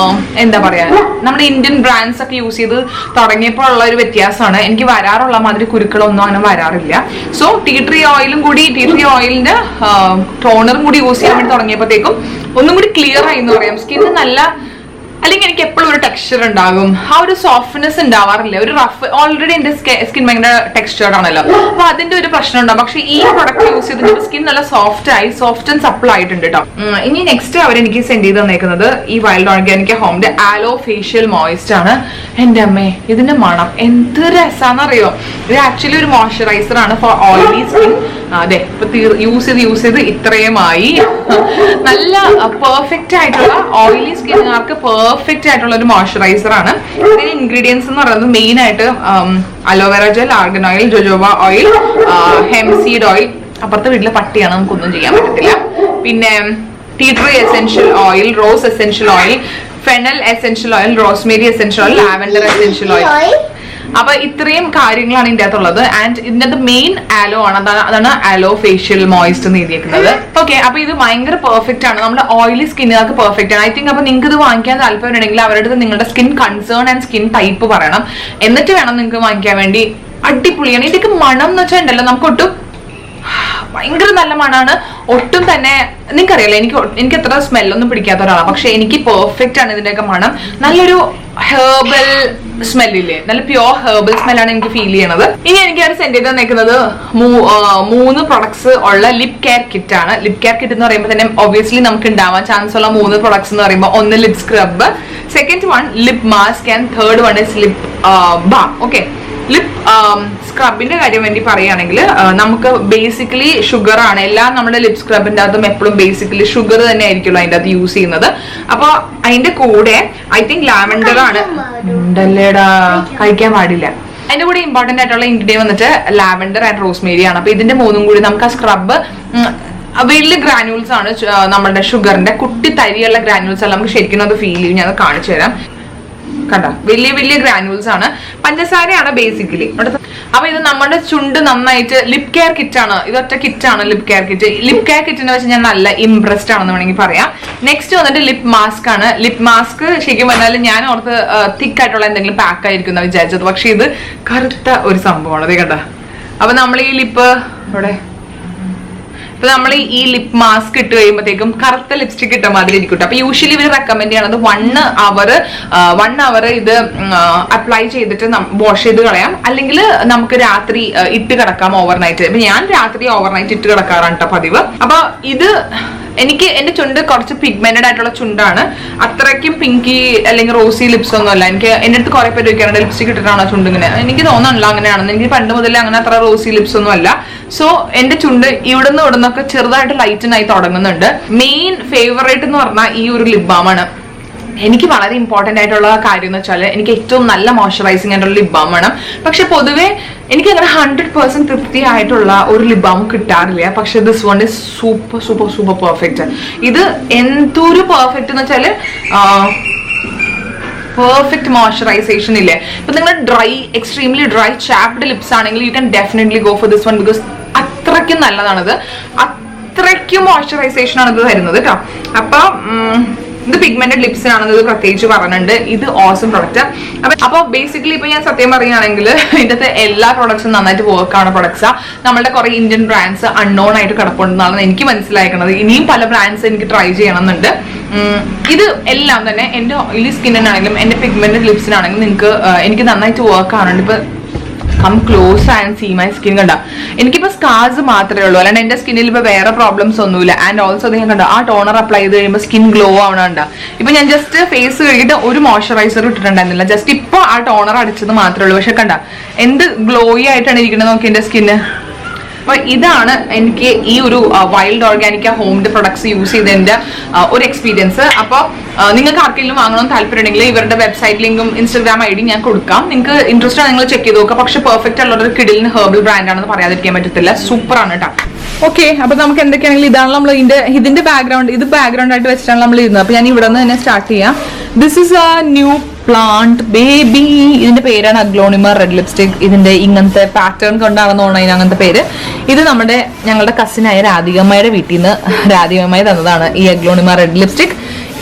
എന്താ പറയാ, നമ്മുടെ ഇന്ത്യൻ ബ്രാൻഡ്സ് ഒക്കെ യൂസ് ചെയ്ത് തുടങ്ങിയപ്പോൾ ഉള്ള ഒരു വ്യത്യാസമാണ്. എനിക്ക് വരാറുള്ള മാതിരി കുരുക്കളൊന്നും അങ്ങനെ വരാറില്ല. സോ ടീ ട്രീ ഓയിലിന്റെ ടോണറും കൂടി യൂസ് ചെയ്യാൻ വേണ്ടി തുടങ്ങിയപ്പോഴത്തേക്കും ഒന്നും കൂടി ക്ലിയർ ആയി എന്ന് പറയാം. സ്കിന്ന് നല്ല, അല്ലെങ്കിൽ എനിക്ക് എപ്പോഴും ഒരു ടെക്സ്ചർ ഉണ്ടാകും, ആ ഒരു സോഫ്റ്റ്നെസ് ഉണ്ടാവാറില്ല. ഒരു റഫ്, ഓൾറെഡി എന്റെ സ്കിൻ ഭയങ്കര ടെക്സ്ചേർഡ് ആണല്ലോ, അപ്പൊ അതിന്റെ ഒരു പ്രശ്നം ഉണ്ടാവും. പക്ഷെ ഈ പ്രൊഡക്റ്റ് യൂസ് ചെയ്തിട്ട് സ്കിൻ നല്ല സോഫ്റ്റ് ആൻഡ് സപ്പിൾ ആയിട്ടുണ്ട് കേട്ടോ. ഇനി നെക്സ്റ്റ് അവരെനിക്ക് സെൻഡ് ചെയ്ത് തന്നേക്കുന്നത് ഈ വൈൽഡ് ഓർഗാനിക് ഹോമിന്റെ ആലോ ഫേഷ്യൽ മോയിസ്റ്റ് ആണ്. എന്റെ അമ്മേ, ഇതിന്റെ മണം എന്ത് രസാന്നറിയോ. ഇത് ആക്ച്വലി ഒരു മോയ്സ്ചറൈസർ ആണ് ഫോർ ഓയിലി സ്കിൻ. അതെ, ഇപ്പൊ യൂസ് ചെയ്ത് ഇത്രയുമായി. നല്ല പെർഫെക്റ്റ് ആയിട്ടുള്ള ഓയിലി സ്കിന്നുകാർക്ക് പെർഫെക്റ്റ് ആയിട്ടുള്ള ഒരു മോയ്സ്ചറൈസർ ആണ്. ഇതിന്റെ ഇൻഗ്രീഡിയൻസ് എന്ന് പറയുന്നത് മെയിൻ ആയിട്ട് aloe vera gel, argan oil, jojoba oil, hempseed oil. അപ്പുറത്തെ വീട്ടിലെ പട്ടിയാണ്, നമുക്കൊന്നും ചെയ്യാൻ പറ്റത്തില്ല. പിന്നെ tea tree essential oil, rose essential oil, fennel essential oil, rosemary essential oil, lavender essential oil. അപ്പൊ ഇത്രയും കാര്യങ്ങളാണ് ഇതിന്റെ അകത്തുള്ളത്. ആൻഡ് ഇതിന്റെ മെയിൻ ആലോ ആണ്, അതാണ് ആലോ ഫേഷ്യൽ മോയിസ്റ്റ് എന്ന് എഴുതിയിരിക്കുന്നത്. ഓക്കെ, അപ്പൊ ഇത് ഭയങ്കര പെർഫെക്റ്റ് ആണ്, നമ്മുടെ ഓയിലി സ്കിന്നുകാർക്ക് പെർഫെക്റ്റ് ആണ്. ഐ തിങ്ക് അപ്പൊ നിങ്ങൾക്ക് ഇത് വാങ്ങിക്കാൻ താല്പര്യം ഉണ്ടെങ്കിൽ അവരുടെ അടുത്ത് നിങ്ങളുടെ skin concern and skin type പറയണം, എന്നിട്ട് വേണം നിങ്ങൾക്ക് വാങ്ങിക്കാൻ വേണ്ടി. അടിപൊളിയാണ്. ഇതൊക്കെ മണം എന്ന് വെച്ചാൽ ഉണ്ടല്ലോ, നമുക്ക് ഒട്ടും ഭയങ്കര നല്ല മണമാണ്. ഒട്ടും തന്നെ നിങ്ങൾക്കറിയാലോ, എനിക്ക് അത്ര സ്മെല്ലൊന്നും പിടിക്കാത്ത ഒരാളാണ്, പക്ഷെ എനിക്ക് പെർഫെക്റ്റ് ആണ് ഇതിന്റെയൊക്കെ മണം. നല്ലൊരു ഹെർബൽ സ്മെല്ലില്ലേ, നല്ല പ്യോർ ഹെർബൽ സ്മെല്ലാണ് എനിക്ക് ഫീൽ ചെയ്യണത്. ഇനി എനിക്ക് അവർ സെൻഡ് ചെയ്ത് തന്നേക്കുന്നത് 3 പ്രൊഡക്ട്സ് ഉള്ള ലിപ് കെയർ കിറ്റ് ആണ്. ലിപ് കെയർ കിറ്റ് എന്ന് പറയുമ്പോൾ തന്നെ ഒബ്വിയസ്ലി നമുക്ക് ഉണ്ടാവാൻ ചാൻസ് ഉള്ള 3 പ്രൊഡക്ട്സ് എന്ന് പറയുമ്പോൾ, ഒന്ന് lip scrub, second one lip mask, and third one is lip balm. Okay, lip സ്ക്രബിന്റെ കാര്യം വേണ്ടി പറയുകയാണെങ്കിൽ നമുക്ക് ബേസിക്കലി ഷുഗർ ആണ്. എല്ലാം നമ്മുടെ ലിപ് സ്ക്രബിന്റെ അകത്തും എപ്പോഴും ബേസിക്കലി ഷുഗർ തന്നെ ആയിരിക്കുമല്ലോ അതിന്റെ അകത്ത് യൂസ് ചെയ്യുന്നത്. അപ്പൊ അതിന്റെ കൂടെ ഐ തിങ്ക് ലാവൻഡർ ആണ്. ഉണ്ടല്ലേടാ, കഴിക്കാൻ പാടില്ല. അതിന്റെ കൂടെ ഇമ്പോർട്ടന്റ് ആയിട്ടുള്ള ഇൻഗ്രീഡിയൻ വന്നിട്ട് ലാവൻഡർ ആൻഡ് റോസ്മേരി ആണ്. അപ്പൊ ഇതിന്റെ 3ഉം കൂടി നമുക്ക് ആ സ്ക്രബ്, വലിയ ഗ്രാനുൾസ് ആണ് നമ്മുടെ ഷുഗറിന്റെ, കുട്ടി തരിയുള്ള ഗ്രാനുൾസ് അല്ല, നമുക്ക് ശരിക്കും അത് ഫീൽ ചെയ്യും. ഞാൻ കാണിച്ചു തരാം. കണ്ടോ, വലിയ ഗ്രാനുൾസ് ആണ്, പഞ്ചസാരയാണ് ബേസിക്കലി. അപ്പൊ ഇത് നമ്മുടെ ചുണ്ട് നന്നായിട്ട്, ലിപ് കെയർ കിറ്റ് ആണ്, ഇതൊറ്റ കിറ്റാണ് lip care kit. Lip care കിറ്റിനെ വെച്ച് ഞാൻ നല്ല ഇംപ്രസ്ഡ് ആണെന്ന് വേണമെങ്കിൽ പറയാം. നെക്സ്റ്റ് വന്നിട്ട് ലിപ് മാസ്ക് ആണ്. ലിപ് മാസ്ക് ശരിക്കും പറഞ്ഞാൽ ഞാൻ ഓർത്ത് തിക്ക് ആയിട്ടുള്ള എന്തെങ്കിലും പാക്ക് ആയിരിക്കും എന്നാണ് വിചാരിച്ചത്, പക്ഷെ ഇത് കറുത്ത ഒരു സംഭവമാണ്. അത് കേട്ടോ. അപ്പൊ നമ്മൾ ഈ ലിപ്പ് ഇവിടെ, ഇപ്പൊ നമ്മൾ ഈ ലിപ് മാസ്ക് ഇട്ട് കഴിയുമ്പോഴത്തേക്കും കറുത്ത ലിപ്സ്റ്റിക് ഇട്ട മാതിരി ഇരിക്കട്ടെ. അപ്പൊ യൂഷ്വലി ഇവർ റെക്കമെൻഡ് ചെയ്യണത് 1 അവർ ഇത് അപ്ലൈ ചെയ്തിട്ട് വാഷ് ചെയ്ത് കളയാം, അല്ലെങ്കിൽ നമുക്ക് രാത്രി ഇട്ട് കിടക്കാം ഓവർനൈറ്റ്. ഇപ്പൊ ഞാൻ രാത്രി ഓവർനൈറ്റ് ഇട്ട് കിടക്കാറാണ് കേട്ടോ പതിവ്. അപ്പൊ ഇത് എനിക്ക് എന്റെ ചുണ്ട് കുറച്ച് പിഗ്മെന്റഡ് ആയിട്ടുള്ള ചുണ്ടാണ്, അത്രയ്ക്കും പിങ്കി അല്ലെങ്കിൽ റോസി ലിപ്സ് ഒന്നും അല്ല. എനിക്ക് എന്റെ അടുത്ത് കുറെ പേര് ചോദിക്കാറുണ്ട് ലിപ്സ്റ്റിക് ഇട്ടിട്ടാണ് ചുണ്ട് ഇങ്ങനെ. എനിക്ക് തോന്നുന്നില്ല അങ്ങനെയാണെന്ന്. എനിക്ക് പണ്ട് മുതലേ അങ്ങനെ അത്ര റോസി ലിപ്സ് ഒന്നും അല്ല. സോ എന്റെ ചുണ്ട് ഇവിടുന്നൊക്കെ ചെറുതായിട്ട് ലൈറ്റൻ ആയി തുടങ്ങുന്നുണ്ട്. മെയിൻ ഫേവറേറ്റ് എന്ന് പറഞ്ഞാൽ ഈ ഒരു ലിപ് ബാം ആണ്. എനിക്ക് വളരെ ഇമ്പോർട്ടന്റ് ആയിട്ടുള്ള കാര്യം എന്ന് വെച്ചാൽ എനിക്ക് ഏറ്റവും നല്ല മോയ്സ്ചറൈസിംഗ് ആയിട്ടുള്ള ലിപ് ബാം വേണം. പക്ഷെ പൊതുവെ എനിക്ക് അങ്ങനെ 100% തൃപ്തി ആയിട്ടുള്ള ഒരു ലിപ് ബാം കിട്ടാറില്ല. പക്ഷെ this one is super perfect. ഇത് എന്തൊരു പെർഫെക്റ്റ് എന്ന് വെച്ചാല് പെർഫെക്റ്റ് മോയ്സ്ചറൈസേഷൻ ഇല്ലേ. ഇപ്പൊ നിങ്ങൾ എക്സ്ട്രീംലി ഡ്രൈ ചാപ്ഡ് ലിപ്സ് ആണെങ്കിൽ you can definitely go for this one, because അത്രയ്ക്കും നല്ലതാണത്, അത്രയ്ക്കും മോയ്സ്ചറൈസേഷൻ ആണ് ഇത് തരുന്നത് കേട്ടോ. അപ്പൊ ഇത് പിഗ്മെന്റഡ് ലിപ്സിനാണെന്ന് ഇത് പ്രത്യേകിച്ച് പറഞ്ഞിട്ടുണ്ട്. ഇത് ഓസം പ്രൊഡക്റ്റ്. അപ്പൊ ബേസിക്കലി ഇപ്പൊ ഞാൻ സത്യം പറയുകയാണെങ്കിൽ ഇതിന്റെ എല്ലാ പ്രൊഡക്ട്സും നന്നായിട്ട് വർക്ക് ആണ് പ്രൊഡക്ട്സാ. നമ്മളുടെ കുറെ ഇന്ത്യൻ ബ്രാൻഡ്സ് അൺനോൺ ആയിട്ട് കിടപ്പുണ്ടെന്നാണ് എനിക്ക് മനസ്സിലാക്കുന്നത്. ഇനിയും പല ബ്രാൻഡ്സ് എനിക്ക് ട്രൈ ചെയ്യണമെന്നുണ്ട്. ഇത് എല്ലാം തന്നെ എന്റെ ഓയിലി സ്കിന്നിനാണെങ്കിലും എന്റെ പിഗ്മെന്റഡ് ലിപ്സിനാണെങ്കിലും എനിക്ക് നന്നായിട്ട് വർക്ക് ആവുന്നുണ്ട്. ഇപ്പൊ come close and see my skin കണ്ട എനിക്കിപ്പോ സ്കാർസ് മാത്രമേ ഉള്ളൂ, അല്ലാണ്ട് എന്റെ സ്കിന്നിൽ ഇപ്പൊ വേറെ പ്രോബ്ലംസ് ഒന്നുമില്ല. ആൻഡ് ഓൾസോ അത് ഞാൻ കണ്ട ആ ടോണർ അപ്ലൈ ചെയ്ത് കഴിയുമ്പോൾ സ്കിൻ ഗ്ലോ ആവണണ്ട. ഇപ്പൊ ഞാൻ ജസ്റ്റ് ഫേസ് കഴുകിയിട്ട് ഒരു മോയ്സ്ചറൈസർ ഇട്ടിട്ടുണ്ടായിരുന്നില്ല, ജസ്റ്റ് ഇപ്പൊ ആ ടോണർ അടിച്ചത് മാത്രമേ ഉള്ളൂ. പക്ഷെ കണ്ട എന്ത് ഗ്ലോയി ആയിട്ടാണ് ഇരിക്കുന്നത് നോക്കി എന്റെ സ്കിന്ന്. അപ്പൊ ഇതാണ് എനിക്ക് ഈ ഒരു വൈൽഡ് ഓർഗാനിക് ഹോംഡ് പ്രൊഡക്ട്സ് യൂസ് ചെയ്തതിന്റെ ഒരു എക്സ്പീരിയൻസ്. അപ്പൊ നിങ്ങൾക്ക് ആർക്കെങ്കിലും വാങ്ങണമെന്ന് താല്പര്യമുണ്ടെങ്കിൽ ഇവരുടെ വെബ്സൈറ്റ് ലിങ്കും ഇൻസ്റ്റാഗ്രാം ഐ ഡി ഞാൻ കൊടുക്കാം. നിങ്ങൾക്ക് ഇൻട്രസ്റ്റ് ആണ് നിങ്ങൾ ചെക്ക് ചെയ്ത് നോക്കുക. പക്ഷെ പെർഫെക്റ്റ് ഉള്ള ഒരു കിഡിലിന് ഹെർബൽ ബ്രാൻഡ് ആണെന്ന് പറയാതിരിക്കാൻ പറ്റത്തില്ല. സൂപ്പർ ആണ് കേട്ടോ. ഓക്കെ, അപ്പൊ നമുക്ക് എന്തൊക്കെയാണെങ്കിലും ഇതാണ് നമ്മൾ ഇതിന്റെ ബാക്ക്ഗ്രൗണ്ട് ആയിട്ട് വെച്ചിട്ടാണ് നമ്മൾ ഇരുന്നത്. അപ്പൊ ഞാൻ ഇവിടെ നിന്ന് തന്നെ സ്റ്റാർട്ട് ചെയ്യാം. This is A new plant baby. ഇതിന്റെ പേരാണ് അഗ്ലോണിമ റെഡ് ലിപ്സ്റ്റിക്. ഇതിന്റെ ഇങ്ങനത്തെ പാറ്റേൺ കൊണ്ടാണെന്ന് അങ്ങനത്തെ പേര്. ഇത് ഞങ്ങളുടെ കസിനായ രാധികമ്മയുടെ വീട്ടിൽ നിന്ന് രാധികമ്മയെ തന്നതാണ് ഈ അഗ്ലോണിമ റെഡ് ലിപ്സ്റ്റിക്.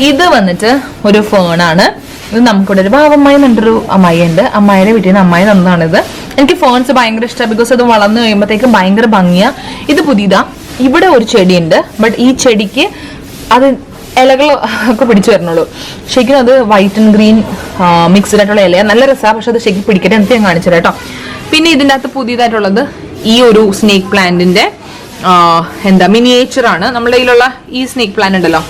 ഇത് വന്നിട്ട് ഒരു ഫേണാണ്. ഇത് നമുക്കിവിടെ ഒരു ഭാവമ്മായി എന്നൊരു അമ്മായി ഉണ്ട്. അമ്മായിയുടെ വീട്ടിൽ നിന്ന് അമ്മായി തന്നതാണിത്. എനിക്ക് ഫേൺസ് ഭയങ്കര ഇഷ്ടമാണ്. ബിക്കോസ് അത് വളർന്നു കഴിയുമ്പോഴത്തേക്കും ഭയങ്കര ഭംഗിയാ. ഇത് പുതിയതാ. ഇവിടെ ഒരു ചെടിയുണ്ട്. ബട്ട് ഈ ചെടിക്ക് അത് ഇലകൾ ഒക്കെ പിടിച്ചു വരണുള്ളൂ. ശരിക്കും അത് വൈറ്റ് ആൻഡ് ഗ്രീൻ മിക്സ്ഡ് ആയിട്ടുള്ള ഇലയാണ്. നല്ല രസമാണ്. പക്ഷെ അത് ശരിക്കും പിടിക്കട്ടെ എന്നിട്ട് ഞാൻ കാണിച്ചു കേട്ടോ. പിന്നെ ഇതിൻ്റെ അകത്ത് പുതിയതായിട്ടുള്ളത് ഈ ഒരു സ്നേക്ക് പ്ലാന്റിന്റെ മിനിയേച്ചർ ആണ്. നമ്മുടെ കയ്യിലുള്ള ഈ സ്നേക്ക് പ്ലാന്റ് ഉണ്ടല്ലോ,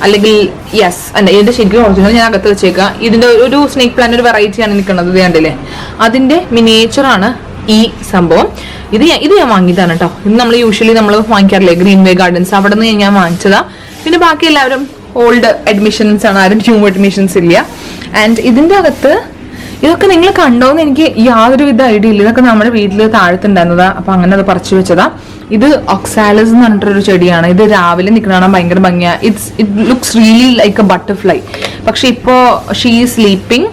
അല്ലെങ്കിൽ യെസ് അല്ല ഇതിന്റെ ശരിക്കും ഒറിജിനൽ ഞാൻ അകത്ത് വെച്ചേക്കാം. ഇതിന്റെ ഒരു സ്നേക്ക് പ്ലാന്റ് ഒരു വെറൈറ്റി ആണ് നിൽക്കുന്നത്. ഇത് കണ്ടില്ലേ, അതിന്റെ മിനിയേച്ചർ ആണ് ഈ സംഭവം. ഇത് ഞാൻ വാങ്ങിയതാണ് കേട്ടോ. ഇത് നമ്മൾ യൂഷ്വലി നമ്മൾ വാങ്ങിക്കാറില്ലേ ഗ്രീൻ വേ ഗാർഡൻസ്, അവിടെ നിന്ന് ഞാൻ വാങ്ങിച്ചതാ. പിന്നെ ബാക്കി എല്ലാവരും ഓൾഡ് അഡ്മിഷൻസ് ആണ്, ആരും ന്യൂ അഡ്മിഷൻസ് ഇല്ല. ആൻഡ് ഇതിന്റെ അകത്ത് ഇതൊക്കെ നിങ്ങൾ കണ്ടോന്ന് എനിക്ക് യാതൊരുവിധ ഐഡിയ ഇല്ല. ഇതൊക്കെ നമ്മുടെ വീട്ടിൽ താഴത്തുണ്ടായിരുന്നതാ. അപ്പൊ അങ്ങനെ അത് പറിച്ചു വെച്ചതാ. ഇത് ഒക്സാലസ് എന്ന് പറഞ്ഞിട്ടൊരു ചെടിയാണ്. ഇത് രാവിലെ നിൽക്കണ ഭയങ്കര ഭംഗിയാ. It looks really like A butterfly. പക്ഷെ ഇപ്പോ ഷീ ഈസ് സ്ലീപ്പിംഗ്.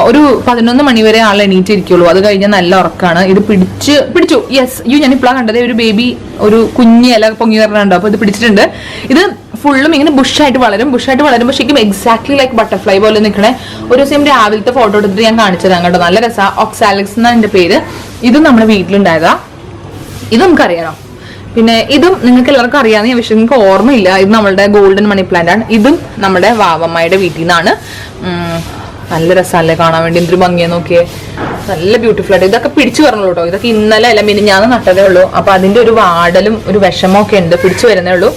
ഒരു 11 മണി വരെ ആൾ എണീറ്റിരിക്കുള്ളൂ. അത് കഴിഞ്ഞാൽ നല്ല ഉറക്കാണ്. ഇത് പിടിച്ചു. യെസ്, ഞാൻ ഇപ്പോഴാണ് കണ്ടത്. ഒരു ബേബി ഒരു കുഞ്ഞി ഇല പൊങ്ങി വരണുണ്ടോ. അപ്പൊ ഇത് പിടിച്ചിട്ടുണ്ട്. ഇത് ഫുള്ളും ഇങ്ങനെ ബുഷായിട്ട് വളരുമ്പോൾ ശരിക്കും എക്സാക്ട്ലി ലൈക്ക് ബട്ടർഫ്ലൈ പോലെ നിൽക്കണേ. ഒരു ദിവസം രാവിലത്തെ ഫോട്ടോ എടുത്തിട്ട് ഞാൻ കാണിച്ചതാണ് കേട്ടോ. നല്ല രസമാണ്. ഒക്സാലിക്സ് എന്നാണ് എൻ്റെ പേര്. ഇതും നമ്മുടെ വീട്ടിലുണ്ടായതാ. ഇത് നമുക്കറിയാലോ. പിന്നെ ഇതും നിങ്ങൾക്ക് എല്ലാവർക്കും അറിയാമെന്ന് ഞാൻ നിങ്ങൾക്ക് ഓർമ്മയില്ല. ഇത് നമ്മളുടെ ഗോൾഡൻ മണി പ്ലാന്റ് ആണ്. ഇതും നമ്മുടെ വാവമ്മയുടെ വീട്ടിൽ നിന്നാണ്. നല്ല രസമല്ലേ കാണാൻ വേണ്ടി. എന്തൊരു ഭംഗിയാ നോക്കിയേ, നല്ല ബ്യൂട്ടിഫുൾ ആയിട്ട്. ഇതൊക്കെ പിടിച്ചു വരണുള്ളൂ കേട്ടോ. ഇതൊക്കെ ഇന്നലെ അല്ല മിനിഞ്ഞാന്ന് നട്ടതേ ഉള്ളൂ. അപ്പൊ അതിന്റെ ഒരു വാടലും ഒരു വിഷമമൊക്കെ ഉണ്ട്, പിടിച്ചു വരുന്നേ ഉള്ളൂ.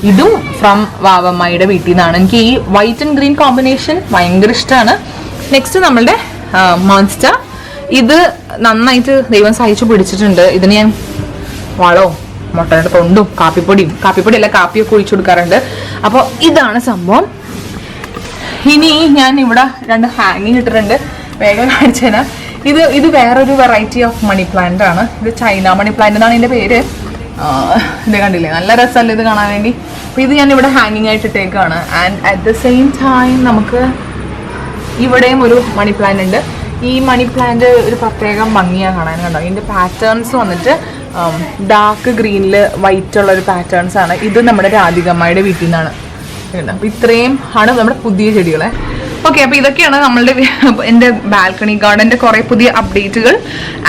ഇതും ഫ്രം വാവമ്മയുടെ വീട്ടിൽ നിന്നാണ്. എനിക്ക് ഈ വൈറ്റ് ആൻഡ് ഗ്രീൻ കോമ്പിനേഷൻ ഭയങ്കര ഇഷ്ടമാണ്. നെക്സ്റ്റ് നമ്മളുടെ മോൺസ്റ്റർ. ഇത് നന്നായിട്ട് ദൈവം സഹിച്ചു പിടിച്ചിട്ടുണ്ട്. ഇതിന് ഞാൻ വളവും മുട്ടയുടെ തൊണ്ടും കാപ്പിപ്പൊടിയല്ല കാപ്പിയൊക്കെ ഒഴിച്ചു കൊടുക്കാറുണ്ട്. അപ്പോൾ ഇതാണ് സംഭവം. ഇനി ഞാൻ ഇവിടെ 2 ഹാങ്ങിങ് ഇട്ടിട്ടുണ്ട്, വേഗം കാണിച്ചു തരാം. ഇത് വേറൊരു വെറൈറ്റി ഓഫ് മണി പ്ലാന്റ് ആണ്. ഇത് ചൈന മണി പ്ലാന്റ് എന്നാണ് ഇതിന്റെ പേര്. ഇത് കണ്ടില്ലേ, നല്ല രസമല്ലേ ഇത് കാണാൻ വേണ്ടി. അപ്പൊ ഇത് ഞാൻ ഇവിടെ ഹാങ്ങിങ് ആയിട്ട് ഇട്ടേക്കാണ്. And at the same time നമുക്ക് ഇവിടെയും ഒരു മണി പ്ലാന്റ് ഉണ്ട്. ഈ മണി പ്ലാന്റ് ഒരു പ്രത്യേകം ഭംഗിയാണ് കാണാൻ. കണ്ടോ, ഇതിന്റെ പാറ്റേൺസ് വന്നിട്ട് ഡാർക്ക് ഗ്രീനിൽ വൈറ്റ് ഉള്ള ഒരു പാറ്റേൺസ് ആണ്. ഇത് നമ്മുടെ രാധികമ്മയുടെ വീട്ടിൽ നിന്നാണ്. അപ്പൊ ഇത്രയും ആണ് നമ്മുടെ പുതിയ ചെടികളെ. ഓക്കെ, അപ്പൊ ഇതൊക്കെയാണ് നമ്മളുടെ എൻ്റെ ബാൽക്കണി ഗാർഡന്റെ കുറെ പുതിയ അപ്ഡേറ്റുകൾ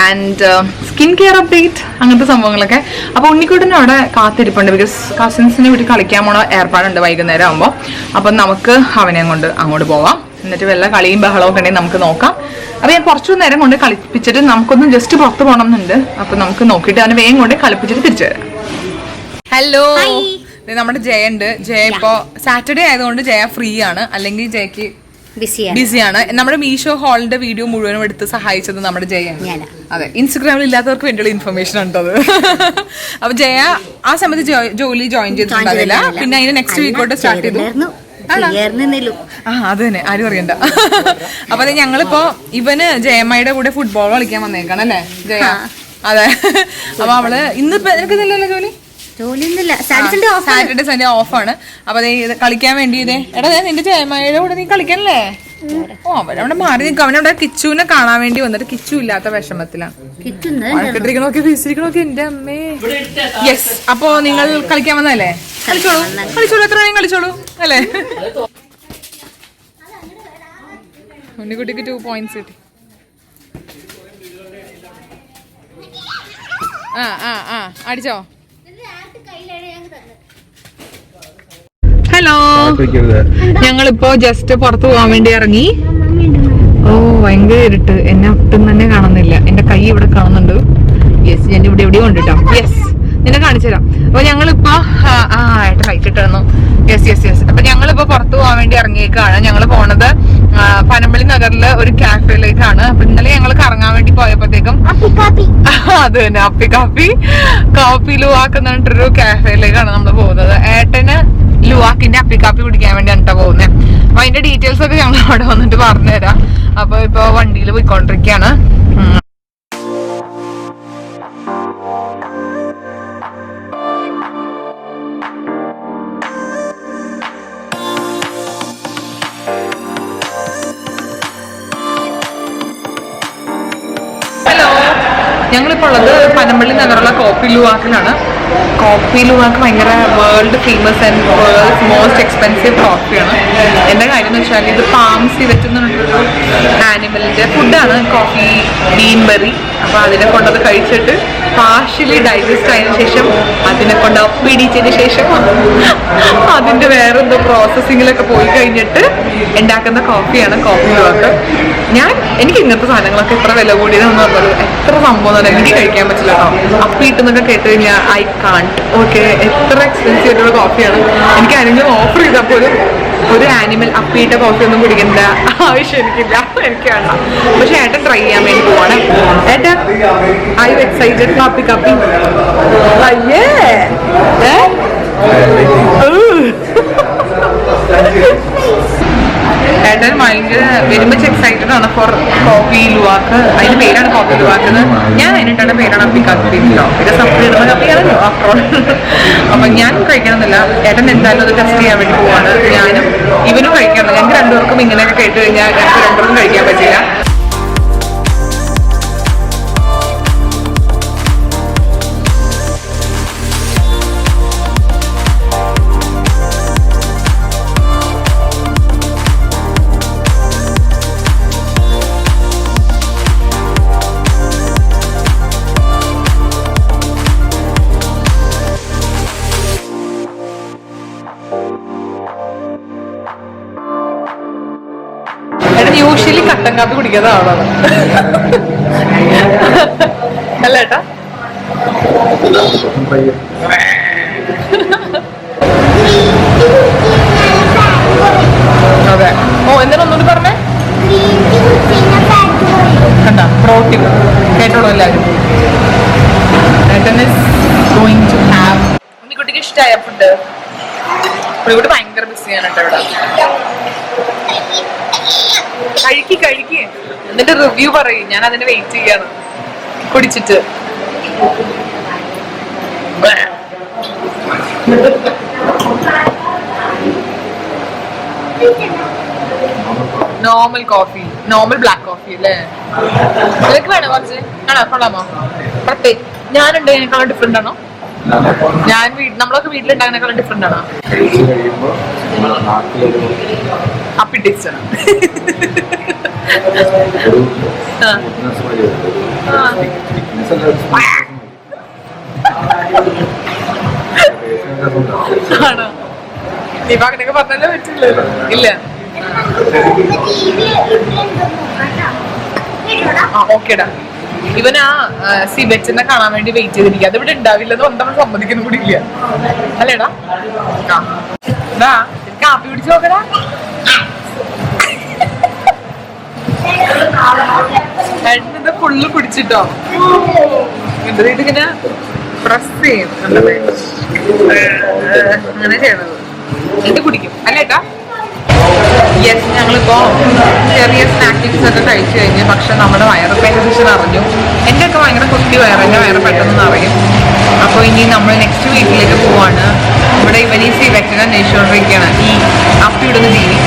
ആൻഡ് സ്കിൻ കെയർ അപ്ഡേറ്റ്, അങ്ങനത്തെ സംഭവങ്ങളൊക്കെ. അപ്പൊ ഉണ്ണിക്കുട്ടനെ അവിടെ കാത്തിരിപ്പുണ്ട്. ബിക്കോസ് കസിൻസിനെ വീട്ടിൽ കളിക്കാൻ പോണ ഏർപ്പാടുണ്ട് വൈകുന്നേരം ആകുമ്പോൾ. അപ്പൊ നമുക്ക് അവനെ കൊണ്ട് അങ്ങോട്ട് പോവാം. എന്നിട്ട് വല്ല കളിയും ബഹളവും ഒക്കെ ഉണ്ടെങ്കിൽ നമുക്ക് നോക്കാം. അപ്പൊ ഞാൻ കുറച്ചു നേരം കൊണ്ട് കളിപ്പിച്ചിട്ട് നമുക്കൊന്ന് ജസ്റ്റ് പുറത്ത് പോകണം എന്നുണ്ട്. അപ്പൊ നമുക്ക് നോക്കിയിട്ട് അവനെ വേഗം കൊണ്ട് കളിപ്പിച്ചിട്ട് തിരിച്ചു വരാം. ഹലോ, നമ്മുടെ ജയ ഉണ്ട്. ജയ ഇപ്പോ സാറ്റർഡേ ആയതുകൊണ്ട് ജയ ഫ്രീ ആണ്, അല്ലെങ്കിൽ ജയക്ക് ബിസിയാണ്. നമ്മുടെ മീഷോ ഹാളിന്റെ വീഡിയോ മുഴുവനും എടുത്ത് സഹായിച്ചത് നമ്മുടെ ജയാണ്. അതെ, ഇൻസ്റ്റഗ്രാമിൽ ഇല്ലാത്തവർക്ക് വേണ്ടിയുള്ള ഇൻഫർമേഷൻ ഉണ്ടത്. അപ്പൊ ജയ ആ സമയത്ത് ജോലി ജോയിൻ ചെയ്തിട്ടുണ്ടാവില്ല. പിന്നെ അതിന് നെക്സ്റ്റ് വീക്കോട്ട് സ്റ്റാർട്ട് ചെയ്തു. അത് തന്നെ, ആരും അറിയണ്ട. അപ്പൊ അതെ, ഞങ്ങളിപ്പോ ഇവന് ജയമ്മയുടെ കൂടെ ഫുട്ബോൾ കളിക്കാൻ വന്നേക്കാണ് അല്ലേ ജയ? അതെ. അപ്പൊ അവള് ഇന്നിപ്പോ എനിക്കില്ലല്ലോ സാറ്റർഡേ സൺഡേ ഓഫാണ്. അപ്പൊ അതേ കളിക്കാൻ വേണ്ടി ഇതേ എടാ നിന്റെ ജയമ്മയുടെ കൂടെ നീ കളിക്കാനല്ലേ? ഓ, അവനവിടെ മാറി നിൽക്കും. അവനവിടെ കിച്ചുവിനെ കാണാൻ വേണ്ടി വന്നിട്ട് കിച്ചു ഇല്ലാത്ത വിഷമത്തിലാണ്. ഫീസിരിക്കണോക്കെ എന്റെ അമ്മേ. യെസ്, അപ്പൊ നിങ്ങൾ കളിക്കാൻ വന്നല്ലേ? കളിച്ചോളൂ. എത്ര നേരം കളിച്ചോളൂ അല്ലേ? ഉണ്ണിക്കുട്ടിക്ക് 2 points കിട്ടി. അടിച്ചോ? ഹലോ, ഞങ്ങളിപ്പോ ജസ്റ്റ് പുറത്തു പോകാൻ വേണ്ടി ഇറങ്ങി. ഓ ഭയങ്കര ഇരുട്ട്, എന്നെ ഒട്ടും തന്നെ കാണുന്നില്ല. എന്റെ കൈ ഇവിടെ കാണുന്നുണ്ട്. യെസ്, ഞാൻ ഇവിടെ എവിടെയോ ഉണ്ട് കേട്ടോ. യെസ്, നിന്നെ കാണിച്ചു തരാം. അപ്പൊ ഞങ്ങളിപ്പോ ഏട്ടൻ ലൈറ്റ് ഇട്ടിരുന്നു. യെസ്. അപ്പൊ ഞങ്ങളിപ്പോ പുറത്തു പോകാൻ വേണ്ടി ഇറങ്ങിയേക്കാണ്. ഞങ്ങള് പോണത് പനമ്പള്ളി നഗറില് ഒരു കാഫേയിലേക്കാണ്. അപ്പൊ ഇന്നലെ ഞങ്ങൾ കറങ്ങാൻ വേണ്ടി പോയപ്പോഴത്തേക്കും അത് തന്നെ കാപ്പി ലുവാക്ക് എന്ന് പറഞ്ഞിട്ടൊരു കാഫേയിലേക്കാണ് നമ്മൾ പോകുന്നത്. ഏട്ടന് ലുവാക്കിന്റെ അപ്പി കാപ്പി കുടിക്കാൻ വേണ്ടിയാണ് കേട്ടോ പോകുന്നത്. അപ്പൊ അതിന്റെ ഡീറ്റെയിൽസ് ഒക്കെ ഞങ്ങൾ അവിടെ വന്നിട്ട് പറഞ്ഞുതരാം. അപ്പൊ ഇപ്പൊ വണ്ടിയിൽ പോയിക്കൊണ്ടിരിക്കുകയാണ്. ഞങ്ങളിപ്പോൾ ഉള്ളത് പനമ്പള്ളി നഗറുള്ള കോപ്പി ലുവാക്കിലാണ്. കോപ്പി ലുവാക്ക് ഭയങ്കര world famous and world's most expensive കോഫിയാണ്. എൻ്റെ കാര്യം എന്ന് വെച്ചാൽ ഇത് പാം സിവറ്റ് എന്ന് പറഞ്ഞിട്ടൊരു ആനിമലിൻ്റെ ഫുഡാണ് കോഫി ബീൻബെറി. അപ്പോൾ അതിനെ കൊണ്ടത് കഴിച്ചിട്ട് പാർഷ്യലി ഡൈജസ്റ്റ് ആയതിനു ശേഷം അതിനെ കൊണ്ട് പിടിച്ചതിന് ശേഷം അതിൻ്റെ വേറെ എന്തോ പ്രോസസ്സിങ്ങിലൊക്കെ പോയി കഴിഞ്ഞിട്ട് ഉണ്ടാക്കുന്ന കോഫിയാണ് കോപ്പി ലുവാക്ക്. എനിക്ക് ഇങ്ങനത്തെ സാധനങ്ങളൊക്കെ എത്ര വില കൂടിയതെന്ന് പറഞ്ഞത് എത്ര സംഭവം എനിക്ക് കഴിക്കാൻ പറ്റില്ല കേട്ടോ. അപ്പിട്ടെന്നൊക്കെ കേട്ട് കഴിഞ്ഞാൽ ഐ കാൺട്ട്. ഓക്കെ, എത്ര എക്സ്പെൻസീവ് ആയിട്ടുള്ള കോഫിയാണ്. എനിക്ക് ആരെങ്കിലും ഓഫർ ചെയ്താൽ പോലും ഒരു ആനിമൽ അപ്പിയിട്ട കോഫി ഒന്നും കുടിക്കേണ്ട ആവശ്യം എനിക്കില്ല, എനിക്ക് വേണ്ട. പക്ഷെ ഏട്ടൻ ട്രൈ ചെയ്യാൻ വേണ്ടി പോവാണ്. ഏട്ടൻ ഐ യു എക്സൈറ്റഡ്? കാപ്പി അയ്യേ ഏട്ടൻ ഭയങ്കര വെരിമച്ച് എക്സൈറ്റഡ് ആണ് ഫോർ കോഫി ലുവാക്ക്. അതിന്റെ പേരാണ് കോഫി ലുവാക്ക്. ഞാൻ അതിനിട്ടാണ് പേരാണ് അപ്പി കാപ്പി. ഇത് സപ്പറേറ്റ് ഇടുന്ന കപ്പിയാണല്ലോ അപ്രോൾ. അപ്പൊ ഞാൻ കഴിക്കണമെന്നില്ല. ഏട്ടൻ എന്തായാലും അത് ടെസ്റ്റ് ചെയ്യാൻ വേണ്ടി പോവാണ്. ഞാനും ഇവനും കഴിക്കണം. ഞങ്ങൾക്ക് രണ്ടുപേർക്കും ഇങ്ങനെയൊക്കെ കേട്ട് കഴിഞ്ഞാൽ ഞങ്ങൾക്ക് രണ്ടുപേർക്കും കഴിക്കാൻ പറ്റില്ല. യൂഷ്വലി കട്ടൻ കാപ്പി കുടിക്കാത്ത ആളാണ് അല്ല ഏട്ടാ? അതെ. ഓ, എന്തിനാ ഒന്നുകൂടി പറഞ്ഞേ? കണ്ട പ്രോട്ടീൻ കേട്ടോളൂ എല്ലാവരും. ഉണ്ണിക്കുട്ടിക്ക് ഇഷ്ടമായ ഫുഡ്? ഇവിടെ ഭയങ്കര ബിസിയാണ് കേട്ടോ. ഇവിടെ കഴിക്ക് എന്നിട്ട് റിവ്യൂ പറയും. ഞാൻ അതിന് വെയിറ്റ് ചെയ്യാണ് കുടിച്ചിട്ട്. Normal coffee, normal black coffee അല്ലേ? നിനക്ക് വേണോ കുറച്ച്? ആണോ? കൊള്ളാമോ? ഞാനുണ്ടതിനേക്കാളും ഡിഫറെന്റ് ആണോ? നമ്മളൊക്കെ വീട്ടിലുണ്ടാകുന്നതിനേക്കാളും ഡിഫറെന്റ് ആണോ? അപ്പി ടേസ്റ്റ് ആണ്. ആണോ? നീ അങ്ങനെയൊക്കെ പറഞ്ഞാലേ പറ്റില്ലല്ലോ. ഇല്ല, ഓക്കേടാ. ഇവൻ ആ സിബെറ്റിനെ കാണാൻ വേണ്ടി വെയിറ്റ് ചെയ്തിരിക്കുക. അതിവിടെ ഉണ്ടാവില്ലെന്ന് ഒന്നും സമ്മതിക്കുന്ന കൂടി ഇല്ല അല്ലേടാ? കാപ്പി പിടിച്ചു നോക്കടാ. ഇത് ഫുള്ള് കുടിച്ചിട്ടോ. ഇതിങ്ങനെ പ്രസ് ചെയ്യും അങ്ങനെ ചെയ്യണത്. ഇത് കുടിക്കും അല്ലേട്ടാ? യെസ്, ഞങ്ങളിപ്പോ ചെറിയ സ്നാക്കിങ്സ് ഒക്കെ കഴിച്ചു കഴിഞ്ഞ് പക്ഷെ നമ്മുടെ വയറൊക്കെ ഏകദേശം അറിഞ്ഞു. എൻ്റെ ഒക്കെ ഭയങ്കര കുട്ടി വയറ്, എൻ്റെ വയറ് പെട്ടെന്ന് നിറയും. അപ്പോൾ ഇനി നമ്മൾ നെക്സ്റ്റ് വീട്ടിലേക്ക് പോവാണ്. ഇവിടെ ഇവനീ സിവെറ്റിനെ അന്വേഷിച്ചുകൊണ്ടിരിക്കുകയാണ്, ഈ അപ്പിയിടുന്ന ജീവി.